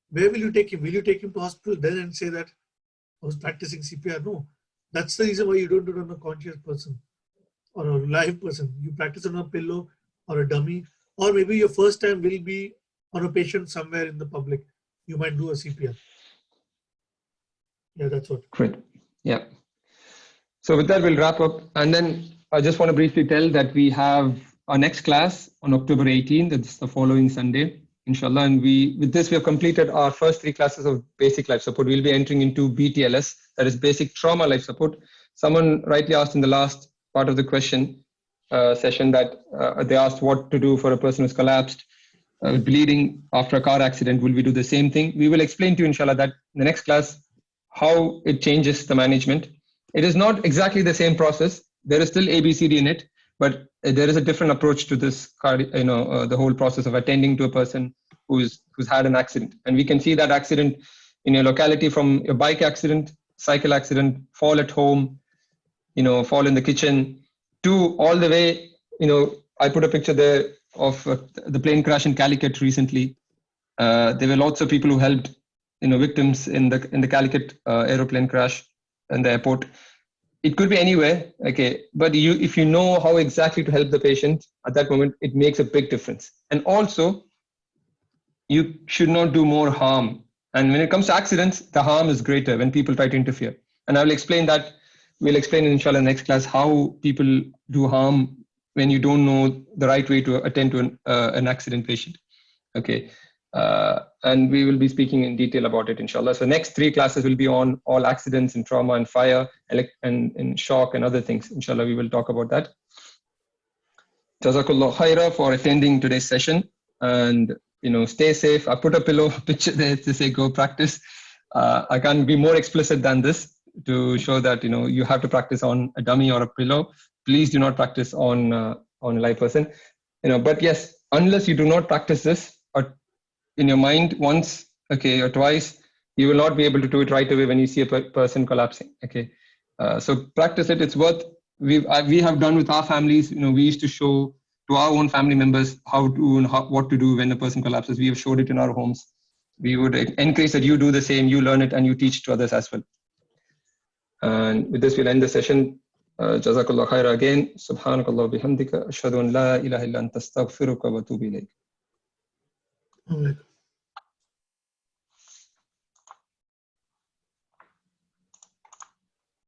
Where will you take him? Will you take him to hospital then and say that I was practicing CPR? No. That's the reason why you don't do it on a conscious person or a live person. You practice on a pillow or a dummy, or maybe your first time will be on a patient somewhere in the public. You might do a CPR. Yeah, that's what. Great. Yeah. So with that, we'll wrap up. And then I just want to briefly tell that we have our next class on October 18th. That's the following Sunday, inshallah. And with this, we have completed our first 3 classes of basic life support. We'll be entering into BTLS, that is basic trauma life support. Someone rightly asked in the last part of the question session that they asked what to do for a person who's collapsed, bleeding after a car accident. Will we do the same thing? We will explain to you, inshallah, that in the next class, how it changes the management. It is not exactly the same process. There is still ABCD in it, but there is a different approach to this, the whole process of attending to a person who's had an accident. And we can see that accident in your locality, from your bike accident, cycle accident, fall at home, fall in the kitchen, to all the way, I put a picture there of the plane crash in Calicut recently. There were lots of people who helped, victims in the Calicut aeroplane crash in the airport. It could be anywhere, okay, but if you know how exactly to help the patient at that moment, it makes a big difference. And also, you should not do more harm. And when it comes to accidents, the harm is greater when people try to interfere. And I will explain that. We'll explain, inshallah, in the next class how people do harm when you don't know the right way to attend to an accident patient. Okay. And we will be speaking in detail about it, inshallah. So next 3 classes will be on all accidents and trauma and fire and shock and other things. Inshallah, we will talk about that. Jazakallah khaira for attending today's session, and stay safe. I put a pillow picture there to say go practice. I can't be more explicit than this to show that you have to practice on a dummy or a pillow. Please do not practice on a live person. But yes, unless you do not practice this or in your mind once, okay, or twice, you will not be able to do it right away when you see a person collapsing. Okay, so practice it. It's worth. We have done with our families. We used to show to our own family members how to and what to do when a person collapses. We have showed it in our homes. We would encourage that you do the same. You learn it and you teach to others as well. And with this, we'll end the session. Jazakallah khaira again. Subhanakallah bihamdika. Ashhadu an la ilaha illa anta astaghfiruka wa atubu ilayk.